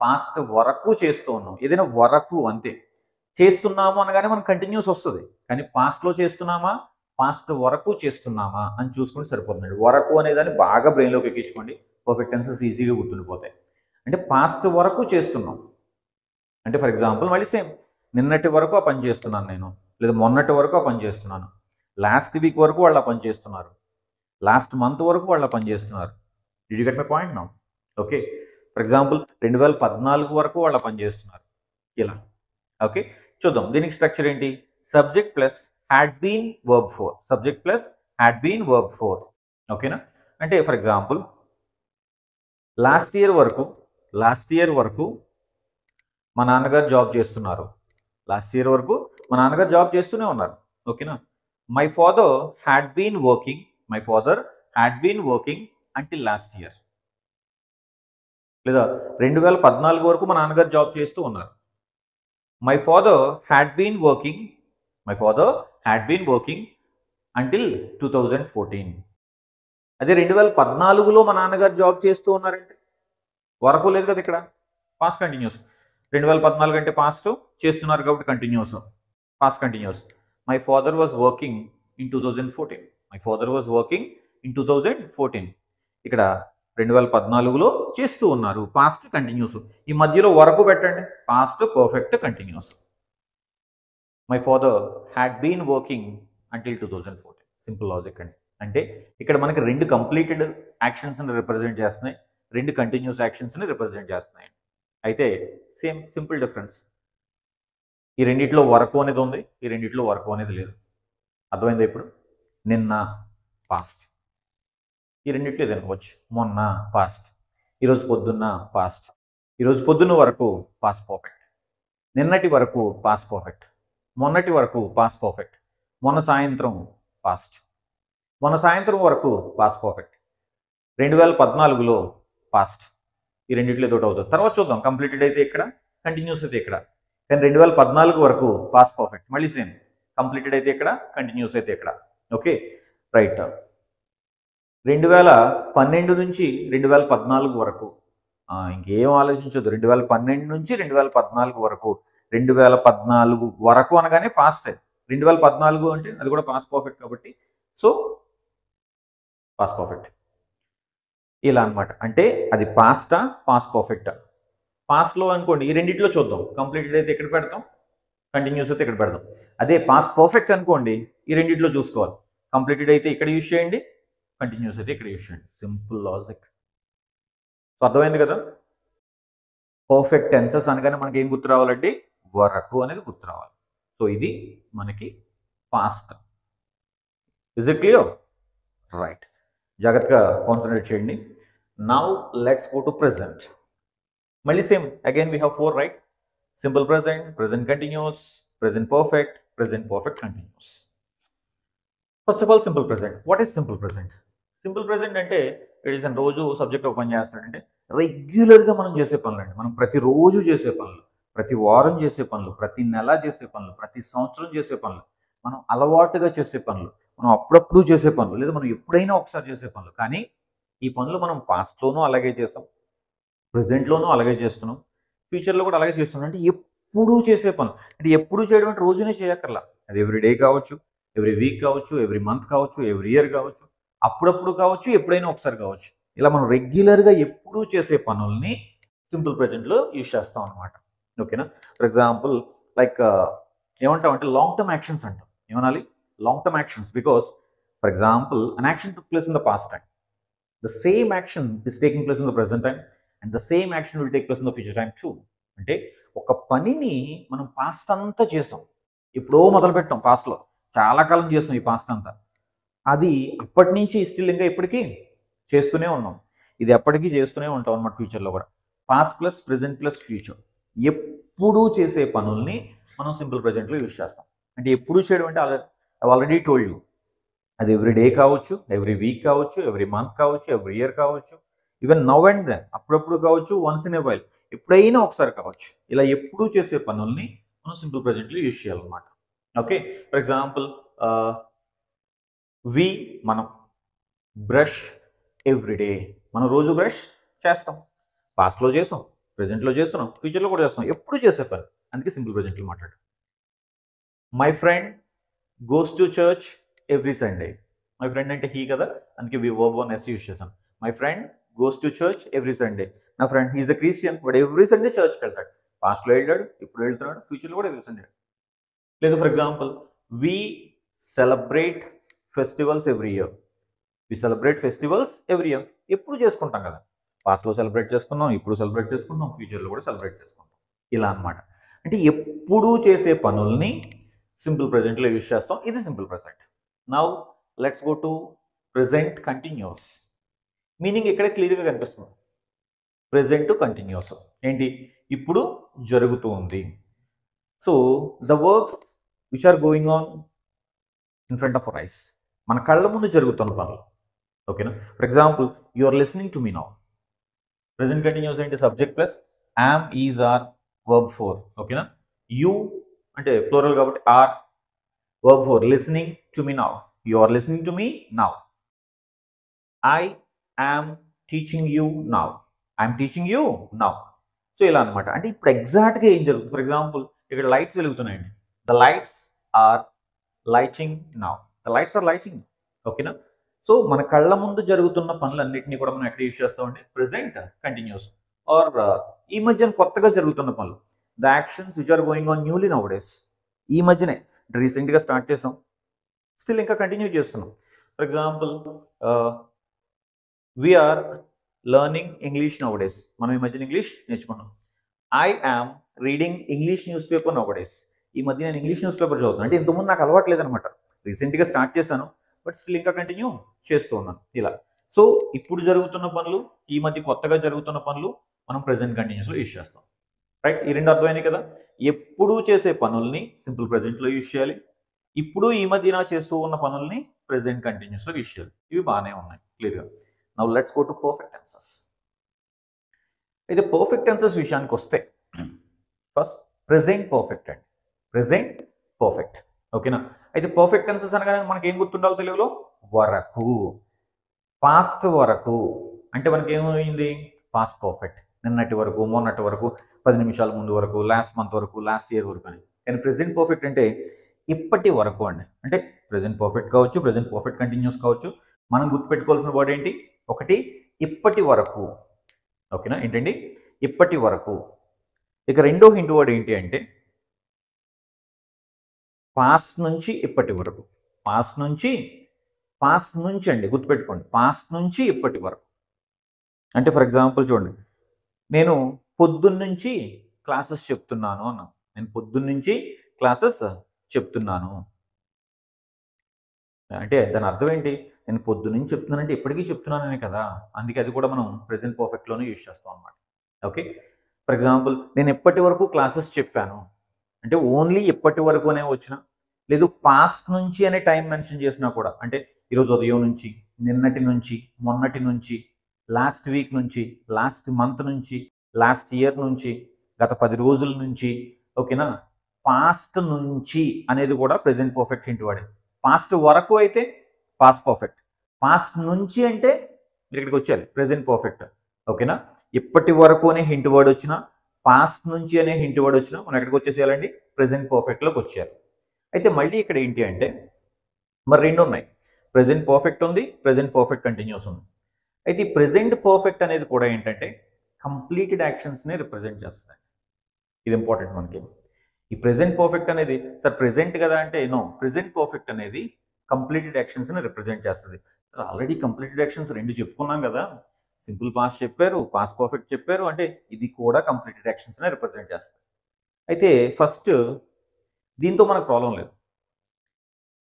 పాస్ట్ వరకు చేస్తూ ఉన్నాం. ఏదైనా వరకు అంతే. చేస్తున్నాము అనగానే మనకు కంటిన్యూస్ వస్తుంది. కానీ పాస్ట్లో చేస్తున్నామా, పాస్ట్ వరకు చేస్తున్నామా అని చూసుకుంటే సరిపోతుందండి. వరకు అనేదాన్ని బాగా బ్రెయిన్లోకి ఎక్కించుకోండి. పర్ఫెక్ట్ టెన్సెస్ ఈజీగా గుర్తుండిపోతాయి. అంటే పాస్ట్ వరకు చేస్తున్నాం అంటే ఫర్ ఎగ్జాంపుల్ మళ్ళీ సేమ్, నిన్నటి వరకు ఆ పని చేస్తున్నాను నేను, లేదా మొన్నటి వరకు ఆ పని చేస్తున్నాను, లాస్ట్ వీక్ వరకు వాళ్ళు ఆ పని చేస్తున్నారు, లాస్ట్ మంత్ వరకు వాళ్ళు ఆ పని చేస్తున్నారు. Did you get my point now? Okay. For example 2014 వరకు వాళ్ళు ఆ పని చేస్తున్నారు. ఇలా. ఓకే. చూద్దాం దీనికి స్ట్రక్చర్ ఏంటి? Subject plus had been verb 4. Subject plus had been verb 4. ఓకేనా. అంటే ఫర్ ఎగ్జాంపుల్ లాస్ట్ ఇయర్ వరకు మా నాన్నగారు జాబ్ చేస్తున్నారు. లాస్ట్ ఇయర్ వరకు మా నాన్నగారు జాబ్ చేస్తూనే ఉన్నారు. ఓకేనా. My father had been working until last year. లేదా 2014 వరకు మా నాన్నగారు జాబ్ చేస్తూ ఉన్నారు. My father had been working until 2014. అదే 2014లో మా నాన్నగారు జాబ్ చేస్తూ ఉన్నారంటే వరకు లేదు కదా, ఇక్కడ పాస్ట్ కంటిన్యూస్. 2014 అంటే పాస్ట్, చేస్తున్నారు కాబట్టి continuous, past continuous. My father was working in 2014. My father was working in 2014. ఇక్కడ 2014లో చేస్తూ ఉన్నారు. Past continuous. ఈ మధ్యలో వరకు పెట్టండి. Past perfect continuous. My father had been working until 2014. Simple logic అండి. అంటే ఇక్కడ మనకి రెండు కంప్లీటెడ్ యాక్షన్స్ని రిప్రజెంట్ చేస్తున్నాయి, రెండు కంటిన్యూస్ యాక్షన్స్ని రిప్రజెంట్ చేస్తున్నాయి. అయితే సేమ్ సింపుల్ డిఫరెన్స్. ఈ రెండిట్లో వరకు అనేది ఉంది, ఈ రెండిట్లో వరకు అనేది లేదు. అర్థమైందా ఇప్పుడు? నిన్న పాస్ట్, ఈ రెండిట్లో ఏదైనా వచ్చు. మొన్న పాస్ట్, ఈరోజు పొద్దున్న పాస్ట్. ఈరోజు పొద్దున్న వరకు పాస్ట్ పర్ఫెక్ట్, నిన్నటి వరకు పాస్ట్ పర్ఫెక్ట్, మొన్నటి వరకు పాస్ట్ పర్ఫెక్ట్, మొన్న సాయంత్రం పాస్ట్, మొన్న సాయంత్రం వరకు పాస్ట్ పర్ఫెక్ట్, 2014లో పాస్ట్. ఈ రెండిట్లో ఏదో అవుతుంది. తర్వాత చూద్దాం కంప్లీటెడ్ అయితే ఇక్కడ, కంటిన్యూస్ అయితే ఇక్కడ. కానీ 2014 వరకు పాస్ట్ పర్ఫెక్ట్, మళ్ళీ సేమ్. కంప్లీటెడ్ అయితే ఇక్కడ, కంటిన్యూస్ అయితే ఇక్కడ. Okay right. 2012 నుంచి 2014 వరకు ఇంకేం ఆలోచించొద్దు. 2012 నుంచి 2014 వరకు. 2014 వరకు అనగానే పాస్ట్. 2014 అంటే అది కూడా పాస్ట్ పర్ఫెక్ట్ కాబట్టి, సో పాస్ట్ పర్ఫెక్ట్ ఇలా అనమాట. అంటే అది పాస్టా పాస్ట్ పర్ఫెక్టా? పాస్ట్లో అనుకోండి, ఈ రెండిట్లో చూద్దాం. కంప్లీటెడ్ అయితే ఎక్కడ పెడతాం, కంటిన్యూస్ అయితే ఇక్కడ పెడదాం. అదే పాస్ట్ పర్ఫెక్ట్ అనుకోండి, ఈ రెండిట్లో చూసుకోవాలి. కంప్లీటెడ్ అయితే ఇక్కడ యూజ్ చేయండి, కంటిన్యూస్ అయితే ఇక్కడ యూజ్ చేయండి. Simple logic. సో అర్థమైంది కదా? పర్ఫెక్ట్ టెన్సెస్ అనగానే మనకి ఏం గుర్తు రావాలండి? వరకు అనేది గుర్తు రావాలి. సో ఇది మనకి past. Is it clear? Right. జాగ్రత్తగా కాన్సన్ట్రేట్ చేయండి. Now let's go to present. మళ్ళీ same again we have 4, right? Simple present, present continuous, present perfect continuous. First of all simple present. What is simple present? Simple present అంటే it is రోజు subject open చేస్తాడంటే రెగ్యులర్గా మనం చేసే పనులు అండి. మనం ప్రతిరోజు చేసే పనులు, ప్రతి వారం చేసే పనులు, ప్రతి నెల చేసే పనులు, ప్రతి సంవత్సరం చేసే పనులు, మనం అలవాటుగా చేసే పనులు, మనం అప్పుడప్పుడు చేసే పనులు, లేదా మనం ఎప్పుడైనా ఒకసారి చేసే పనులు. కానీ ఈ పనులు మనం పాస్ట్లోనూ అలాగే చేసాం, ప్రజెంట్లోనూ అలాగే చేస్తున్నాం, ఫ్యూచర్లో కూడా అలాగే చేస్తున్నాం. అంటే ఎప్పుడూ చేసే పనులు. అంటే ఎప్పుడూ చేయడం అంటే రోజునే చేయక్కర్లా. అది ఎవ్రీ డే కావచ్చు, ఎవ్రీ వీక్ కావచ్చు, ఎవ్రీ మంత్ కావచ్చు, ఎవ్రీ ఇయర్ కావచ్చు, అప్పుడప్పుడు కావచ్చు, ఎప్పుడైనా ఒకసారి కావచ్చు. ఇలా మనం రెగ్యులర్గా ఎప్పుడూ చేసే పనుల్ని సింపుల్ ప్రెజెంట్లో యూజ్ చేస్తాం అనమాట. ఓకేనా? ఫర్ ఎగ్జాంపుల్ లైక్ ఏమంటాం అంటే లాంగ్ టర్మ్ యాక్షన్స్ అంటాం. ఏమనాలి? Long term actions. Because for example an action took place in the past time, the same action is taking place in the present time, and the same action will take place in the future time two. అంటే ఒక పనిని మనం past అంతా చేసాం, ఎప్పుడో మొదలు పెట్టాం, పాస్ట్లో చాలా కాలం చేస్తాం ఈ పాస్ట్ అంతా. అది అప్పటి నుంచి స్టిల్ ఇంకా ఇప్పటికీ చేస్తూనే ఉన్నాం. ఇది ఎప్పటికీ చేస్తూనే ఉంటాం అన్నమాట ఫ్యూచర్లో కూడా. Past plus present plus future. ఎప్పుడూ చేసే పనుల్ని మనం సింపుల్ ప్రెజెంట్లో యూజ్ చేస్తాం. అంటే ఎప్పుడు చేయడం అంటే ఐ ఆల్రెడీ టోల్డ్ యూ, అది ఎవ్రీ డే కావచ్చు, ఎవ్రీ వీక్ కావచ్చు, ఎవ్రీ మంత్ కావచ్చు, ఎవ్రీ ఇయర్ కావచ్చు, ఈవెన్ నవ్ అండ్ దెన్, అప్పుడప్పుడు కావచ్చు, వన్స్ ఇన్ ఏ వైల్, ఎప్పుడైనా ఒకసారి కావచ్చు. ఇలా ఎప్పుడూ చేసే పనుల్ని మనం సింపుల్ ప్రెజెంట్లో యూజ్ చేయాలన్నమాట. ఓకే, ఫర్ ఎగ్జాంపుల్ మనం బ్రష్ ఎవ్రీ డే, మనం రోజు బ్రష్ చేస్తాం. పాస్ట్లో చేస్తాం, ప్రెజెంట్లో చేస్తున్నాం, ఫ్యూచర్లో కూడా చేస్తాం. ఎప్పుడు చేసే పని, అందుకే సింపుల్ ప్రెజెంట్లో మాట్లాడు. My friend goes to church every Sunday. My friend అంటే హీ కదా, అందుకే వర్బ్ వన్ ఎస్ యూజ్ చేసాం. My friend goes to church every Sunday. నా friend he is a Christian, but every Sunday చర్చ్కి వెళ్తాడు. పాస్ట్లో వెళ్ళాడు, ఇప్పుడు వెళ్తున్నాడు, ఫ్యూచర్లో కూడా ఎవ్రీ సండే. లేదు for example we celebrate festivals every year. We celebrate festivals every year. ఎప్పుడు చేసుకుంటాం కదా, పాస్ట్లో సెలబ్రేట్ చేసుకున్నాం, ఇప్పుడు సెలబ్రేట్ చేసుకుంటాం, ఫ్యూచర్లో కూడా సెలబ్రేట్ చేసుకుంటాం. ఇలా అన్నమాట. అంటే ఎప్పుడూ చేసే పనుల్ని సింపుల్ ప్రెజెంట్లో యూజ్ చేస్తాం. ఇది simple present. Now let's go to present continuous. Meaning ఇక్కడ క్లియర్గా కనిపిస్తుంది. ప్రెజెంట్ కంటిన్యూస్ ఏంటి? ఇప్పుడు జరుగుతూ ఉంది. So the works which are going on in front of our eyes, మన కళ్ళ ముందు జరుగుతున్న పనులు. ఓకేనా? For example you are listening to me now. Present continuous ఏంటి? Subject plus am, is, are, verb 4. ఓకేనా? యూ అంటే ప్లూరల్ కాబట్టి are, verb 4. Listening to me now, you are listening to me now. I am teaching you now, I'm teaching you now. So ఇలా అనమాట. అంటే ఇప్పుడు ఎగ్జాక్ట్గా ఏం జరుగుతుంది? ఫర్ ఎగ్జాంపుల్ ఇక్కడ లైట్స్ వెలుగుతున్నాయండి. The lights are lighting now. The lights are lighting. ఓకేనా? సో మన కళ్ళ ముందు జరుగుతున్న పనులన్నింటినీ కూడా మనం ఎక్కడ యూజ్ చేస్తామంటే ప్రెసెంట్ కంటిన్యూస్ ఆర్ ఈ మధ్యన కొత్తగా జరుగుతున్న పనులు, the actions which are going on newly nowadays. ఈ మధ్యనే రీసెంట్గా స్టార్ట్ చేసాం, స్టిల్ ఇంకా కంటిన్యూ చేస్తున్నాం. For example we are learning English nowadays. మనం ఈ మధ్యన ఇంగ్లీష్ నేర్చుకున్నాం. I am reading English newspaper nowadays. ఈ మధ్య నేను ఇంగ్లీష్ న్యూస్ పేపర్ చదువుతాను. అంటే ఇంతకుముందు నాకు అలవాటు లేదనమాట, రీసెంట్గా స్టార్ట్ చేశాను, బట్ స్టిల్ ఇంకా కంటిన్యూ చేస్తూ ఉన్నాను ఇలా. సో ఇప్పుడు జరుగుతున్న పనులు, ఈ మధ్య కొత్తగా జరుగుతున్న పనులు మనం ప్రెసెంట్ కంటిన్యూస్లో యూజ్ చేస్తాం. రైట్? ఈ రెండు అర్థమైనాయి కదా. ఎప్పుడు చేసే పనుల్ని సింపుల్ ప్రెసెంట్లో యూజ్ చేయాలి, ఇప్పుడు ఈ మధ్యన చేస్తూ ఉన్న పనుల్ని ప్రెసెంట్ కంటిన్యూస్లో యూజ్ చేయాలి. ఇవి బాగానే ఉన్నాయి క్లియర్గా. Now let's go to perfect tenses. అయితే పర్ఫెక్ట్ టెన్సెస్ విషయానికి వస్తే ఫస్ట్ ప్రెసెంట్ పర్ఫెక్ట్ అండి, ప్రెసెంట్ పర్ఫెక్ట్. ఓకేనా? అయితే పర్ఫెక్ట్ టెన్సెస్ అనగానే మనకి ఏం గుర్తుండాలి తెలుగులో? వరకు, పాస్ట్ వరకు. అంటే మనకి ఏమైంది? పాస్ట్ పర్ఫెక్ట్, నిన్నటి వరకు, మొన్నటి వరకు, 10 నిమిషాల ముందు వరకు, లాస్ట్ మంత్ వరకు, లాస్ట్ ఇయర్ వరకు అని. కానీ ప్రెసెంట్ పర్ఫెక్ట్ అంటే ఇప్పటి వరకు అండి. అంటే ప్రెసెంట్ పర్ఫెక్ట్ కావచ్చు, ప్రెసెంట్ పర్ఫెక్ట్ కంటిన్యూస్ కావచ్చు. మనం గుర్తుపెట్టుకోవాల్సిన వర్డ్ ఏంటి? ఒకటి ఇప్పటి వరకు. ఓకేనా? ఏంటండి? ఇప్పటి వరకు. ఇక రెండో హింట్ వర్డ్ ఏంటి అంటే పాస్ట్ నుంచి ఇప్పటి వరకు. పాస్ట్ నుంచి అండి, గుర్తుపెట్టుకోండి, పాస్ట్ నుంచి ఇప్పటి వరకు. అంటే ఫర్ ఎగ్జాంపుల్ చూడండి, నేను పొద్దున్నుంచి క్లాసెస్ చెప్తున్నాను అన్నా. నేను పొద్దున్నుంచి క్లాసెస్ చెప్తున్నాను అంటే దాని అర్థం ఏంటి? నేను పొద్దున్నుంచి చెప్తున్నానంటే ఇప్పటికీ చెప్తున్నాననే కదా. అందుకే అది కూడా మనం ప్రెసెంట్ పర్ఫెక్ట్లోనే యూజ్ చేస్తాం అనమాట. ఓకే? ఫర్ ఎగ్జాంపుల్ నేను ఎప్పటి వరకు క్లాసెస్ చెప్పాను అంటే ఓన్లీ ఎప్పటి వరకు అనే వచ్చిన, లేదు పాస్ట్ నుంచి అనే టైం మెన్షన్ చేసినా కూడా, అంటే ఈరోజు ఉదయం నుంచి, నిన్నటి నుంచి, మొన్నటి నుంచి, లాస్ట్ వీక్ నుంచి, లాస్ట్ మంత్ నుంచి, లాస్ట్ ఇయర్ నుంచి, గత 10 రోజుల నుంచి. ఓకేనా? పాస్ట్ నుంచి అనేది కూడా ప్రెసెంట్ పర్ఫెక్ట్ హింట్ వాడే. పాస్ట్ వరకు అయితే పాస్ట్ పర్ఫెక్ట్, పాస్ట్ నుంచి అంటే మీరు ఇక్కడికి వచ్చేయాలి ప్రెసెంట్ పర్ఫెక్ట్. ఓకేనా? ఇప్పటి వరకు అనే హింట్ వర్డ్ వచ్చినా, పాస్ట్ నుంచి అనే హింట్ వర్డ్ వచ్చినా మనం ఎక్కడికి వచ్చేసేయాలండి? ప్రెసెంట్ పర్ఫెక్ట్లోకి వచ్చేయాలి. అయితే మళ్ళీ ఇక్కడ ఏంటి అంటే మరి రెండు ఉన్నాయి, ప్రెసెంట్ పర్ఫెక్ట్ ఉంది, ప్రెసెంట్ పర్ఫెక్ట్ కంటిన్యూస్ ఉంది. అయితే ఈ ప్రెసెంట్ పర్ఫెక్ట్ అనేది కూడా ఏంటంటే కంప్లీటెడ్ యాక్షన్స్ని రిప్రజెంట్ చేస్తుంది. ఇది ఇంపార్టెంట్ మనకి. ఈ ప్రెసెంట్ పర్ఫెక్ట్ అనేది సార్ ప్రెసెంట్ కదా అంటే నో, ప్రెసెంట్ పర్ఫెక్ట్ అనేది కంప్లీటెడ్ యాక్షన్స్ని రిప్రజెంట్ చేస్తుంది. సార్ ఆల్రెడీ కంప్లీటెడ్ యాక్షన్స్ రెండు చెప్పుకున్నాం కదా, సింపుల్ పాస్ట్ చెప్పారు, పాస్ట్ పర్ఫెక్ట్ చెప్పారు, అంటే ఇది కూడా కంప్లీటెడ్ యాక్షన్స్ని రిప్రజెంట్ చేస్తుంది. అయితే ఫస్ట్ దీంతో మనకు ప్రాబ్లం లేదు.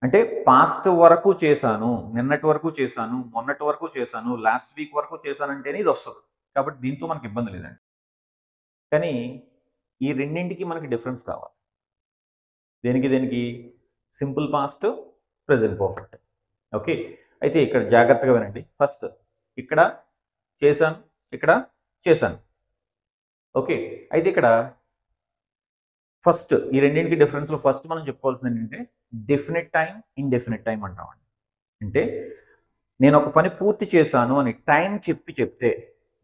అంటే పాస్ట్ వరకు చేశాను, నిన్నటి వరకు చేశాను, మొన్నటి వరకు చేశాను, లాస్ట్ వీక్ వరకు చేశానంటేనే ఇది వస్తుంది. కాబట్టి దీంతో మనకి ఇబ్బంది లేదండి. కానీ ఈ రెండింటికి మనకి డిఫరెన్స్ కావాలి. దేనికి? Simple past, present perfect. Okay? అయితే ఇక్కడ జాగ్రత్తగా వినండి. ఫస్ట్ ఇక్కడ చేశాను, ఇక్కడ చేశాను. ఓకే? అయితే ఇక్కడ ఫస్ట్ ఈ రెండింటికి డిఫరెన్స్లో ఫస్ట్ మనం చెప్పుకోవాల్సింది ఏంటంటే డెఫినెట్ టైం, ఇండెఫినెట్ టైం అంటామండి. అంటే నేను ఒక పని పూర్తి చేశాను అని టైం చెప్తే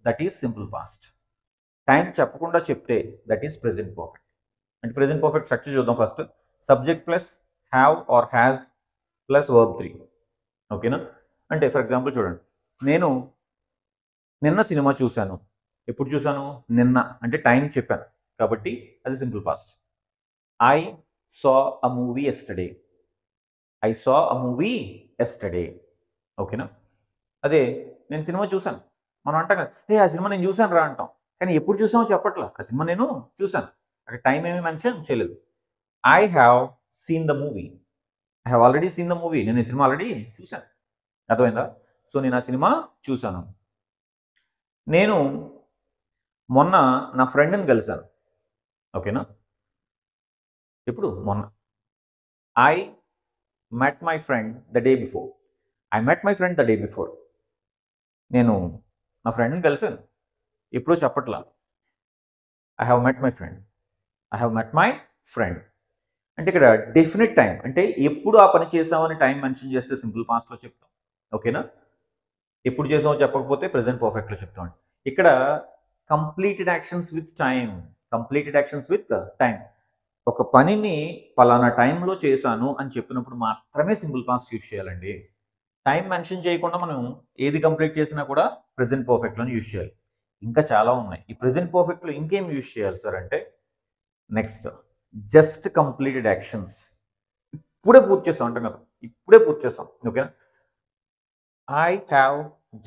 that is simple past. Time చెప్పకుండా చెప్తే దట్ ఈస్ ప్రెసెంట్ పర్ఫెక్ట్. అంటే ప్రెసెంట్ పర్ఫెక్ట్ స్ట్రక్చర్ చూద్దాం. First subject plus have or has plus verb 3. ఓకేనా? అంటే ఫర్ ఎగ్జాంపుల్ చూడండి, నేను నిన్న సినిమా చూశాను. ఎప్పుడు చూశాను? నిన్న. అంటే టైం చెప్పాను కాబట్టి అది simple past. I saw a movie yesterday. I saw a movie yesterday. ఓకేనా? అదే నేను సినిమా చూశాను, మనం అంటాం కదా, ఆ సినిమా నేను చూశాను రా అంటాం. కానీ ఎప్పుడు చూసామో చెప్పట్లా, ఆ సినిమా నేను చూశాను, అక్కడ టైం ఏమీ మెన్షన్ చేయలేదు. I have seen the movie. I have already seen the movie. నేను ఈ సినిమా ఆల్రెడీ చూశాను. అర్థమైందా? సో నేను ఆ సినిమా చూశాను. నేను మొన్న నా ఫ్రెండ్ని కలిశాను. ఓకేనా? ఇప్పుడు మొన్న I met my friend the day before. I met my friend the day before. నేను నా ఫ్రెండ్ని కలిశాను, ఎప్పుడో చెప్పట్లా. I have met my friend. I have met my friend. అంటే ఇక్కడ డెఫినెట్ టైం, అంటే ఎప్పుడు ఆ పని చేసామని టైం మెన్షన్ చేస్తే సింపుల్ పాస్ట్లో చెప్తాం. ఓకేనా? ఎప్పుడు చేసామో చెప్పకపోతే ప్రెసెంట్ పర్ఫెక్ట్లో చెప్తాం. ఇక్కడ completed actions with time, completed actions with time. ఒక పనిని పలానా టైంలో చేశాను అని చెప్పినప్పుడు మాత్రమే సింపుల్ పాస్ట్ యూజ్ చేయాలండి. టైం మెన్షన్ చేయకుండా మనం ఏది కంప్లీట్ చేసినా కూడా ప్రెజెంట్ పర్ఫెక్ట్లోనే యూజ్ చేయాలి. ఇంకా చాలా ఉన్నాయి. ఈ ప్రెజెంట్ పర్ఫెక్ట్లో ఇంకేం యూజ్ చేయాలి సార్ అంటే, నెక్స్ట్ జస్ట్ కంప్లీటెడ్ యాక్షన్స్. ఇప్పుడే పూర్తి చేస్తాం అంటాం కదా, ఇప్పుడే పూర్తి చేస్తాం. ఓకేనా, I have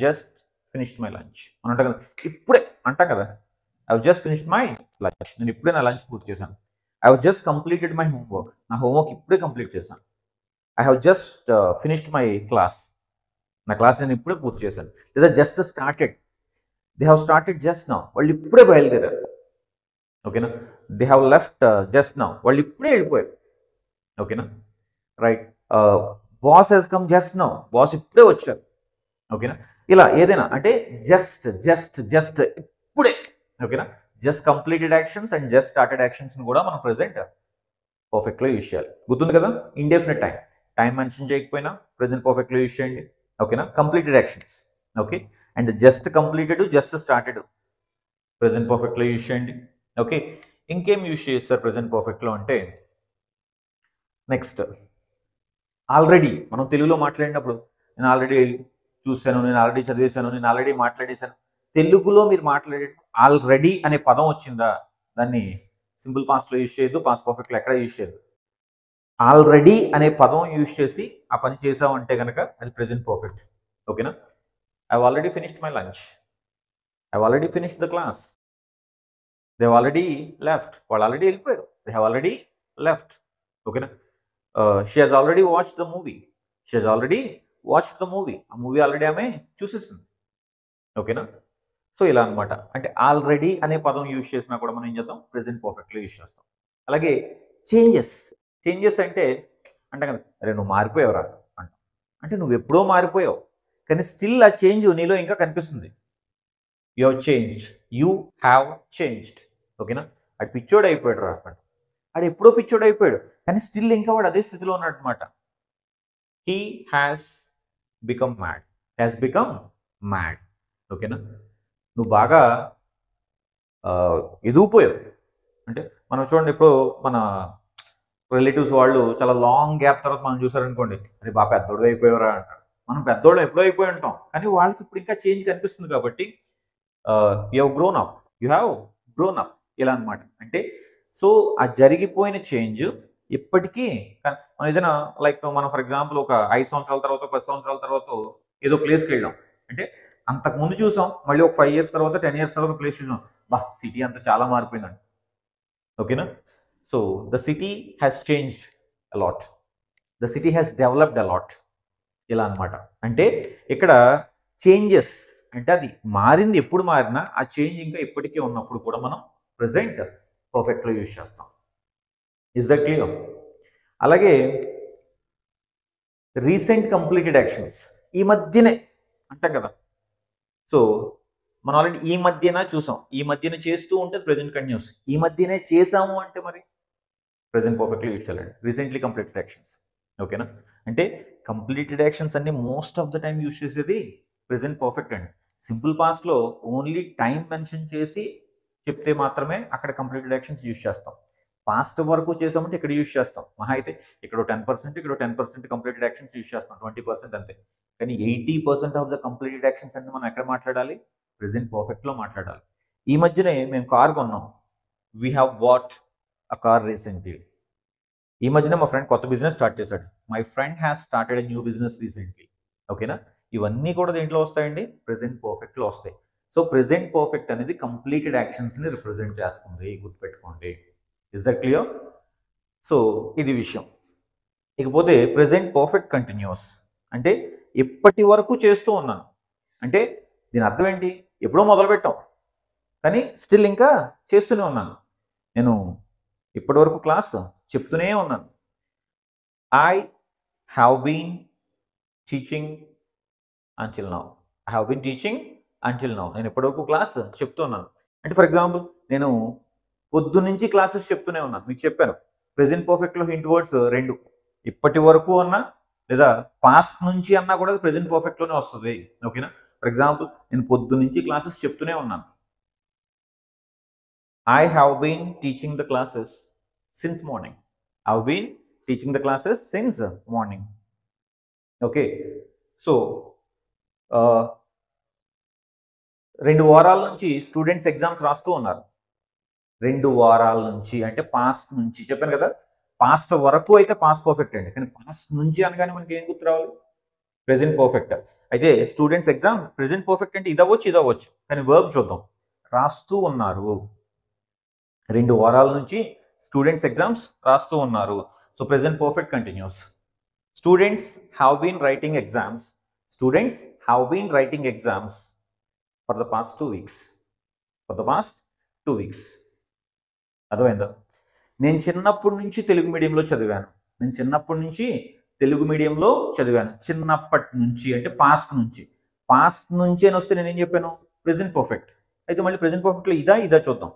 just finished my lunch అని అంటాం కదా, ఇప్పుడే అంటాం కదా, I have just finished my lunch, నేను ఇప్పుడే నా లంచ్ పూర్తి చేశాను. I have just completed my homework, నా హోంవర్క్ ఇప్పుడే కంప్లీట్ చేశాను. I have just finished my class, నా క్లాస్ నేను ఇప్పుడే పూర్తి చేశాను. లేదా just started, they have started just now, వాళ్ళు ఇప్పుడే బయలుదేరారు. ఓకేనా, they have left just now, వాళ్ళు ఇప్పుడే వెళ్ళిపోయారు. ఓకేనా, right. Boss has come just now, boss ఇప్పుడే వచ్చారు. ఓకేనా, ఇలా ఏదైనా అంటే జస్ట్ జస్ట్ జస్ట్ ఇప్పుడే. ఓకేనా, just completed actions and just started actions కూడా మనం ప్రెజెంట్ పర్ఫెక్ట్లో యూజ్ చేయాలి. గుర్తుంది కదా, ఇండెఫినెట్ టైం, టైం మెన్షన్ చేయకపోయినా ప్రెజెంట్ పర్ఫెక్ట్లో యూజ్ చేయండి. ఓకేనా, completed actions. Okay, and just completed just started present పర్ఫెక్ట్లో యూజ్ చేయండి. ఓకే, ఇంకేం యూజ్ చేస్తారు ప్రెజెంట్ పర్ఫెక్ట్లో అంటే, నెక్స్ట్ ఆల్రెడీ. మనం తెలుగులో మాట్లాడినప్పుడు నేను ఆల్రెడీ చూశాను, నేను ఆల్రెడీ చదివేశాను, నేను ఆల్రెడీ మాట్లాడేశాను. తెలుగులో మీరు మాట్లాడే ఆల్రెడీ అనే పదం వచ్చిందా, దాన్ని సింపుల్ పాస్ట్లో యూజ్ చేయొద్దు, పాస్ట్ పర్ఫెక్ట్లో ఎక్కడ యూజ్ చేయదు. ఆల్రెడీ అనే పదం యూజ్ చేసి ఆ పని చేసామంటే కనుక అది ప్రెజెంట్ పర్ఫెక్ట్. ఓకేనా, I have already finished my lunch, I have already finished the class, they have already left, వాళ్ళు ఆల్రెడీ వెళ్ళిపోయారు, దే హ్యావ్ ఆల్రెడీ లెఫ్ట్. ఓకేనా, she has already watched the movie, she has already watched the movie, ఆ movie already ఆమె చూసేసింది. ఓకేనా, so ఇలా అనమాట. అంటే already అనే పదం యూజ్ చేసినా కూడా మనం ఏం చేద్దాం, ప్రెజెంట్ పర్ఫెక్ట్లో యూజ్ చేస్తాం. అలాగే చేంజెస్. చేంజెస్ అంటే కదా, అరే నువ్వు మారిపోయావురా అంట, అంటే నువ్వు ఎప్పుడో మారిపోయావు కానీ స్టిల్ ఆ చేంజ్ నీలో ఇంకా కనిపిస్తుంది. You have changed, you have changed. ఓకేనా, అది పిచ్చోడు అయిపోయాడు రా అంట, అది ఎప్పుడో పిచ్చోడు అయిపోయాడు కానీ స్టిల్ ఇంకా వాడు అదే స్థితిలో ఉన్నాడు అనమాట. He has become mad, has become mad. ఓకేనా, నువ్వు బాగా ఎదిగిపోయావు. అంటే మనం చూడండి, ఇప్పుడు మన రిలేటివ్స్ వాళ్ళు చాలా లాంగ్ గ్యాప్ తర్వాత మనం చూసారనుకోండి, అరే బాగా పెద్దోడు అయిపోయారా అంటారు. మనం పెద్దోళ్ళు ఎప్పుడో అయిపోయి ఉంటాం కానీ వాళ్ళకి ఇప్పుడు ఇంకా చేంజ్ కనిపిస్తుంది కాబట్టి you have grown up, you have grown up ఇలా అనమాట. అంటే సో ఆ జరిగిపోయిన చేంజ్ ఇప్పటికీ మనం ఏదైనా లైక్ మనం ఫర్ ఎగ్జాంపుల్ ఒక 5 సంవత్సరాల తర్వాత 10 సంవత్సరాల తర్వాత ఏదో ప్లేస్కి వెళ్ళాం అంటే అంతకుముందు చూసాం, మళ్ళీ ఒక 5 ఇయర్స్ తర్వాత 10 ఇయర్స్ తర్వాత ప్లేస్ చూసాం, బా సిటీ అంతా చాలా మారిపోయిందండి. ఓకేనా, so the city has changed a lot, the city has developed a lot ఇలా అనమాట. అంటే ఇక్కడ చేంజెస్ అంటే అది మారింది, ఎప్పుడు మారినా ఆ చేంజ్ ఇంకా ఇప్పటికీ ఉన్నప్పుడు కూడా మనం ప్రెజెంట్ పర్ఫెక్ట్లో యూజ్ చేస్తాం. Is that clear? అలాగే రీసెంట్ కంప్లీటెడ్ యాక్షన్స్, ఈ మధ్యనే అంటాం కదా, సో మనం ఆల్రెడీ ఈ మధ్యన చూసాం, ఈ మధ్యన చేస్తూ ఉంటే ప్రెజెంట్ కంటిన్యూస్, ఈ మధ్యనే చేసాము అంటే మరి ప్రెజెంట్ పర్ఫెక్ట్లో యూజ్ చేయాలండి. Recently completed actions. ఓకేనా, అంటే కంప్లీటెడ్ యాక్షన్స్ అన్ని most of the time use చేసేది ప్రెజెంట్ పర్ఫెక్ట్ అండి. సింపుల్ పాస్ట్లో ఓన్లీ టైం మెన్షన్ చేసి చెప్తే మాత్రమే అక్కడ కంప్లీటెడ్ యాక్షన్స్ యూజ్ చేస్తాం. పాస్ట్ వరకు చేసామంటే ఇక్కడ యూజ్ చేస్తాం, మహా అయితే ఇక్కడ 10%, ఇక్కడ 10% కంప్లీటెడ్ యాక్షన్స్ యూజ్ చేస్తాం, 20% అంతే. కానీ 80% ఆఫ్ ద కంప్లీటెడ్ యాక్షన్స్ అన్ని మనం ఎక్కడ మాట్లాడాలి, ప్రెజెంట్ పర్ఫెక్ట్లో మాట్లాడాలి. ఈ మధ్యనే మేము కార్ కొన్నాం, we have bought a car recently. ఈ మధ్యన మా ఫ్రెండ్ కొత్త బిజినెస్ స్టార్ట్ చేశాడు, my friend has started a new business recently. ఓకేనా, ఇవన్నీ కూడా దేంట్లో వస్తాయండి, ప్రెజెంట్ పర్ఫెక్ట్లో వస్తాయి. సో ప్రెజెంట్ పర్ఫెక్ట్ అనేది కంప్లీటెడ్ యాక్షన్స్ని రిప్రజెంట్ చేస్తుంది, గుర్తుపెట్టుకోండి. Is that clear? సో ఇది విషయం. ఇకపోతే ప్రెజెంట్ పర్ఫెక్ట్ కంటిన్యూస్ అంటే ఇప్పటి వరకు చేస్తూ ఉన్నాను అంటే దీని అర్థం ఏంటి, ఎప్పుడో మొదలు పెట్టాం కానీ స్టిల్ ఇంకా చేస్తూనే ఉన్నాను. నేను ఇప్పటి వరకు క్లాస్ చెప్తూనే ఉన్నాను. I have been teaching until now, I have been teaching until now, నేను ఇప్పటివరకు క్లాస్ చెప్తున్నాను. అంటే ఫర్ ఎగ్జాంపుల్ నేను పొద్దు నుంచి క్లాసెస్ చెప్తూనే ఉన్నాను, మీకు చెప్పాను. ప్రెజెంట్ పర్ఫెక్ట్లో హింట్ వర్డ్స్ 2, ఇప్పటి వరకు అన్నా లేదా పాస్ట్ నుంచి అన్నా కూడా ప్రెజెంట్ పర్ఫెక్ట్లోనే వస్తుంది. ఓకేనా, ఫర్ ఎగ్జాంపుల్ నేను పొద్దు నుంచి క్లాసెస్ చెప్తూనే ఉన్నాను, I have been teaching the classes since morning. I've been teaching the classes since morning. Okay, so 2 వారాల నుంచి స్టూడెంట్స్ ఎగ్జామ్స్ రాస్తూ ఉన్నారు. 2 వారాల నుంచి అంటే పాస్ట్ నుంచి చెప్పాను కదా, పాస్ట్ వరకు అయితే పాస్ట్ పర్ఫెక్ట్ అండి, కానీ పాస్ట్ నుంచి అనగానే మనకి ఏం గుర్తు రావాలి? Present perfect. అయితే స్టూడెంట్స్ ఎగ్జామ్ ప్రెజెంట్ పర్ఫెక్ట్ అంటే ఇదవచ్చు, కానీ వర్బ్ చూద్దాం. రాస్తూ ఉన్నారు. 2 వారాల నుంచి స్టూడెంట్స్ ఎగ్జామ్స్ రాస్తూ ఉన్నారు. So present perfect continuous. Students have been writing exams. Students have been writing exams for the past 2 weeks. For the past 2 weeks. అర్థమైందా? నేను చిన్నప్పటి నుంచి తెలుగు మీడియంలో చదివాను. చిన్నప్పటి నుంచి అంటే పాస్ట్ నుంచి. పాస్ట్ నుంచి అని వస్తే నేనేం చెప్పాను? Present perfect. అయితే మళ్ళీ ప్రెజెంట్ పర్ఫెక్ట్లో ఇదా చూద్దాం.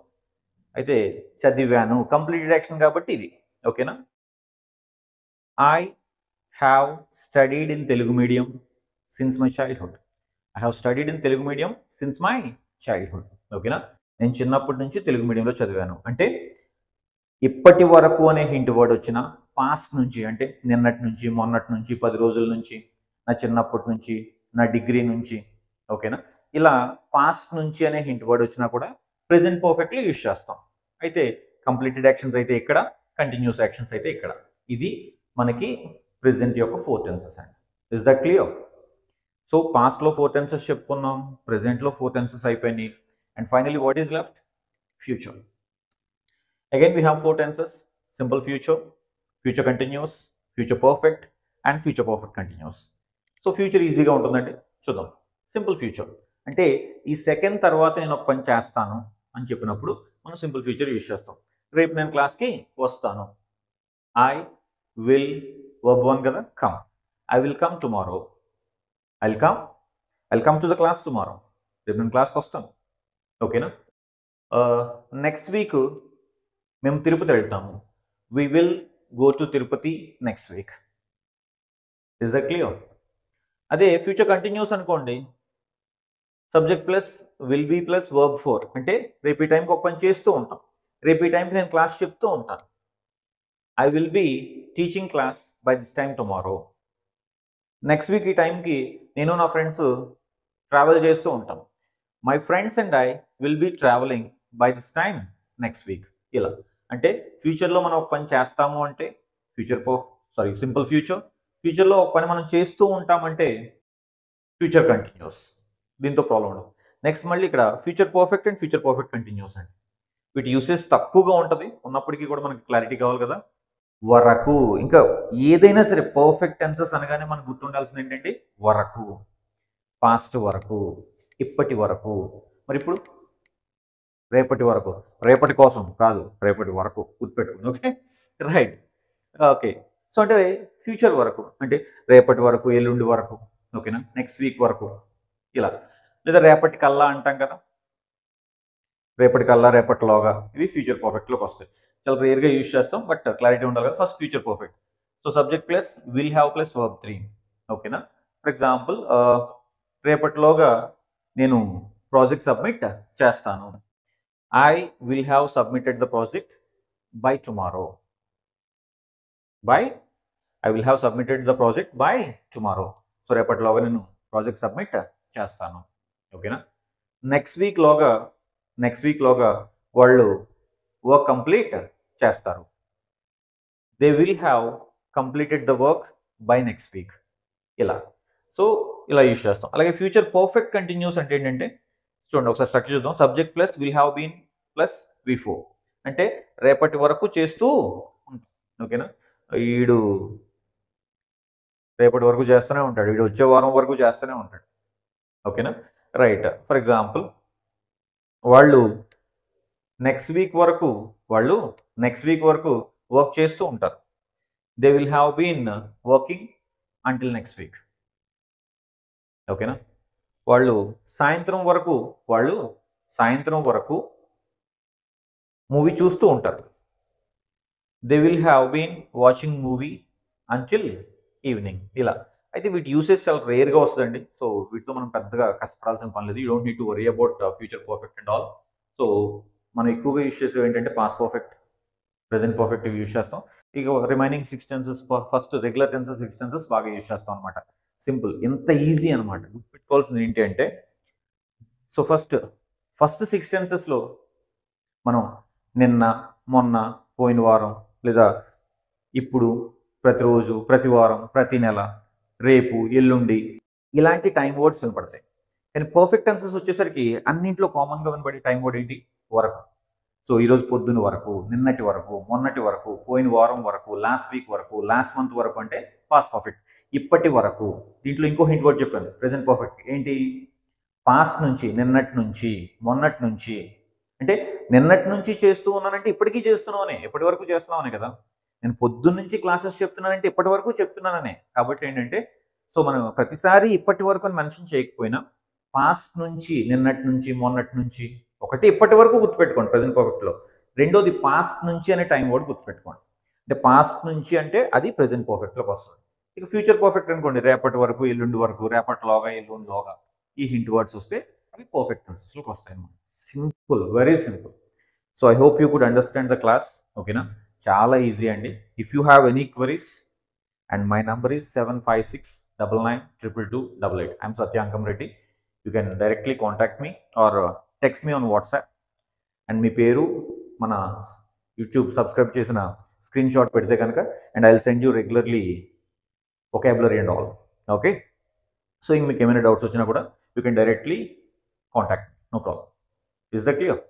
అయితే చదివాను కంప్లీటెడ్ యాక్షన్ కాబట్టి ఇది. ఓకేనా? I have studied in Telugu medium since my childhood. I have studied in Telugu medium since my childhood. ఓకేనా? నేను చిన్నప్పటి నుంచి తెలుగు మీడియంలో చదివాను అంటే ఇప్పటి వరకు అనే హింట్ వర్డ్ వచ్చిన, పాస్ట్ నుంచి అంటే నిన్నటి నుంచి, మొన్నటి నుంచి, 10 రోజుల నుంచి, నా చిన్నప్పటి నుంచి, నా డిగ్రీ నుంచి. ఓకేనా? ఇలా పాస్ట్ నుంచి అనే హింట్ వర్డ్ వచ్చినా కూడా ప్రెజెంట్ పర్ఫెక్ట్లో యూజ్ చేస్తాం. అయితే కంప్లీటెడ్ యాక్షన్స్ అయితే ఇక్కడ, కంటిన్యూస్ యాక్షన్స్ అయితే ఇక్కడ. ఇది మనకి ప్రెజెంట్ యొక్క 4 టెన్సెస్ అండి. Is that clear? సో పాస్ట్లో 4 టెన్సెస్ చెప్పుకున్నాం, ప్రెజెంట్లో 4 టెన్సెస్ అయిపోయినాయి. And finally what is left? Future. Again we have 4 tenses: simple future, future continuous, future perfect and future perfect continuous. So future ఈజీగా ఉంటుందండి, చూద్దాం. సింపుల్ ఫ్యూచర్ అంటే ఈ second తర్వాత నేను ఒక పని చేస్తాను అని చెప్పినప్పుడు మనం సింపుల్ ఫ్యూచర్ యూజ్ చేస్తాం. రేపు నేను క్లాస్కి వస్తాను. ఐ విల్ వర్బ్ 1 కదా, come. I will come tomorrow. I'll come to the class tomorrow. రేపు నేను క్లాస్కి వస్తాను. ఓకేనా? నెక్స్ట్ వీక్ మేము తిరుపతి వెళ్తాము. We will go to Tirupati next week. Is that clear? అదే ఫ్యూచర్ కంటిన్యూస్ అనుకోండి, subject plus will be plus verb 4 అంటే రేపు ఈ టైంకి ఒక పని చేస్తూ ఉంటాం. రేపు ఈ టైంకి నేను క్లాస్ చెప్తూ ఉంటాను. I will be teaching class by this time tomorrow. Next week ఈ టైంకి నేను నా ఫ్రెండ్స్ ట్రావెల్ చేస్తూ ఉంటాం. My friends and I will be travelling by this time next week. ఇలా అంటే ఫ్యూచర్లో మనం ఒక పని చేస్తాము అంటే సింపుల్ ఫ్యూచర్. ఫ్యూచర్లో ఒక పని మనం చేస్తూ ఉంటామంటే ఫ్యూచర్ కంటిన్యూస్. దీంతో ప్రాబ్లం ఉండదు. నెక్స్ట్ మళ్ళీ ఇక్కడ future perfect and future perfect continuous అండి. వీటి యూసేజ్ తక్కువగా ఉంటుంది, ఉన్నప్పటికీ కూడా మనకి క్లారిటీ కావాలి కదా. వరకు, ఇంకా ఏదైనా సరే పర్ఫెక్ట్ టెన్సెస్ అనగానే మనకు గుర్తుండాల్సింది ఏంటంటే వరకు, పాస్ట్ వరకు, ఇప్పటి వరకు. మరి ఇప్పుడు రేపటి వరకు, రేపటి కోసం కాదు, రేపటి వరకు గుర్తుపెట్టుకుంది. Okay, right. ఓకే, సో అంటే ఫ్యూచర్ వరకు అంటే రేపటి వరకు, ఎల్లుండి వరకు. ఓకేనా? నెక్స్ట్ వీక్ వరకు ఇలా. లేదా రేపటి కల్లా అంటాం కదా, రేపటి కల్లా, రేపటిలోగా. ఇవి ఫ్యూచర్ పర్ఫెక్ట్లోకి వస్తాయి. చాలా రేర్గా యూజ్ చేస్తాం, బట్ క్లారిటీ ఉండాలి కదా. First future perfect. So subject plus will have plus verb 3. ఓకేనా? ఫర్ ఎగ్జాంపుల్, రేపటిలోగా నేను ప్రాజెక్ట్ సబ్మిట్ చేస్తాను. I will have submitted the project by tomorrow. I will have submitted the project by tomorrow. So రేపటిలోగా నేను project submit చేస్తాను. ఓకేనా? Next week లోగా వాళ్ళు work complete చేస్తారు. They will have completed the work by next week. ఇలా. So ఇలా use చేస్తాం. అలాగే ఫ్యూచర్ పర్ఫెక్ట్ కంటిన్యూస్ అంటే ఏంటంటే, చూడండి ఒకసారి స్ట్రక్చర్ చూద్దాం. Subject plus will have been plus V4 అంటే రేపటి వరకు చేస్తూ ఉంటాం. ఓకేనా? వీడు రేపటి వరకు చేస్తూనే ఉంటాడు, వీడు వచ్చే వారం వరకు చేస్తూనే ఉంటాడు. ఓకేనా? రైట్. ఫర్ ఎగ్జాంపుల్, వాళ్ళు నెక్స్ట్ వీక్ వరకు వర్క్ చేస్తూ ఉంటారు. They will have been working until next week. ఓకేనా? వాళ్ళు సాయంత్రం వరకు మూవీ చూస్తూ ఉంటారు. They will have been watching movie until evening. ఇలా. అయితే వీటి యూసేజ్ చాలా రేర్గా వస్తుందండి. సో వీటితో మనం పెద్దగా కష్టపడాల్సిన పని లేదు. You don't need to worry about future perfect and all. So మనం ఎక్కువగా యూజ్ చేసేవి ఏంటంటే past perfect, present perfect use చేస్తాం. ఇక remaining 6 tenses first regular tenses 6 tenses బాగా యూజ్ చేస్తాం అనమాట. సింపుల్, ఎంత ఈజీ అనమాట. గుర్తుపెట్టుకోవాల్సింది ఏంటి అంటే, సో ఫస్ట్ 6 టెన్సెస్లో మనం నిన్న, మొన్న, పోయిన వారం, లేదా ఇప్పుడు, ప్రతిరోజు, ప్రతి వారం, ప్రతి నెల, రేపు, ఎల్లుండి, ఇలాంటి టైం వర్డ్స్ వినపడతాయి. కానీ పర్ఫెక్ట్ టెన్సెస్ వచ్చేసరికి అన్నింట్లో కామన్గా వినపడే టైం వర్డ్ ఏంటి? వరకు. సో ఈరోజు పొద్దున్న వరకు, నిన్నటి వరకు, మొన్నటి వరకు, పోయిన వారం వరకు, లాస్ట్ వీక్ వరకు, లాస్ట్ మంత్ వరకు అంటే పాస్ట్ పర్ఫెక్ట్. ఇప్పటి వరకు. దీంట్లో ఇంకో హింట్ వర్డ్ చెప్పాను, ప్రెజెంట్ పర్ఫెక్ట్. ఏంటి? పాస్ట్ నుంచి, నిన్నటి నుంచి, మొన్నటి నుంచి. అంటే నిన్నటి నుంచి చేస్తూ ఉన్నానంటే ఇప్పటికీ చేస్తున్నానే, ఎప్పటి వరకు చేస్తున్నామనే కదా. నేను పొద్దున్న నుంచి క్లాసెస్ చెప్తున్నానంటే ఇప్పటి వరకు చెప్తున్నాననే. కాబట్టి ఏంటంటే, సో మనం ప్రతిసారి ఇప్పటి వరకు అని మెన్షన్ చేయకపోయినా పాస్ట్ నుంచి, నిన్నటి నుంచి, మొన్నటి నుంచి, ఒకటి ఇప్పటి వరకు గుర్తుపెట్టుకోండి ప్రెజెంట్ పర్ఫెక్ట్లో. రెండోది పాస్ట్ నుంచి అనే టైం వర్డ్ గుర్తుపెట్టుకోండి. అంటే పాస్ట్ నుంచి అంటే అది ప్రెజెంట్ పర్ఫెక్ట్లోకి వస్తుంది. ఇక ఫ్యూచర్ పర్ఫెక్ట్ అనుకోండి, రేపటి వరకు, ఎల్లుండి వరకు, రేపటిలోగా, ఎల్లుండిలోగా, ఈ హింట్ వర్డ్స్ వస్తే అవి పర్ఫెక్ట్ టెన్సెస్లోకి వస్తాయి అన్నమాట. Simple, very simple. So I hope you could understand the class. ఓకేనా? చాలా ఈజీ అండి. If you have any queries, and my number is 7569922288. I'm Satyankam Reddy. You can directly contact me or text me on WhatsApp. And మీ పేరు, మన YouTube subscribe చేసిన screenshot పెడితే కనుక, and I will send you regularly vocabulary and all. ఓకే? సో ఇంక మీకు ఏమైనా డౌట్స్ వచ్చినా కూడా you can directly contact, no problem. Is the clear?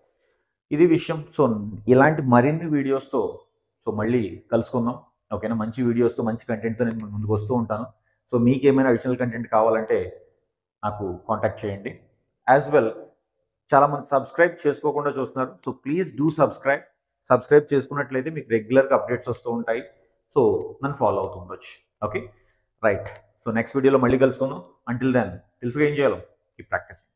ఇది విషయం. సో ఇలాంటి మరిన్ని వీడియోస్తో సో మళ్ళీ కలుసుకుందాం. ఓకేనా? మంచి వీడియోస్తో, మంచి కంటెంట్తో నేను ముందుకు వస్తూ ఉంటాను. సో మీకు ఏమైనా అడిషనల్ కంటెంట్ కావాలంటే నాకు కాంటాక్ట్ చేయండి. యాజ్ వెల్, చాలామంది సబ్స్క్రైబ్ చేసుకోకుండా చూస్తున్నారు. సో ప్లీజ్ డూ సబ్స్క్రైబ్ చేసుకున్నట్లయితే మీకు రెగ్యులర్గా అప్డేట్స్ వస్తూ ఉంటాయి. సో నన్ను ఫాలో అవుతూ ఉండొచ్చు. Okay, right. సో నెక్స్ట్ వీడియోలో మళ్ళీ కలుసుకుందాం. అంటిల్ దెన్ తెలుసుగా ఏం చేయాలో, కీప్ ప్రాక్టీసింగ్.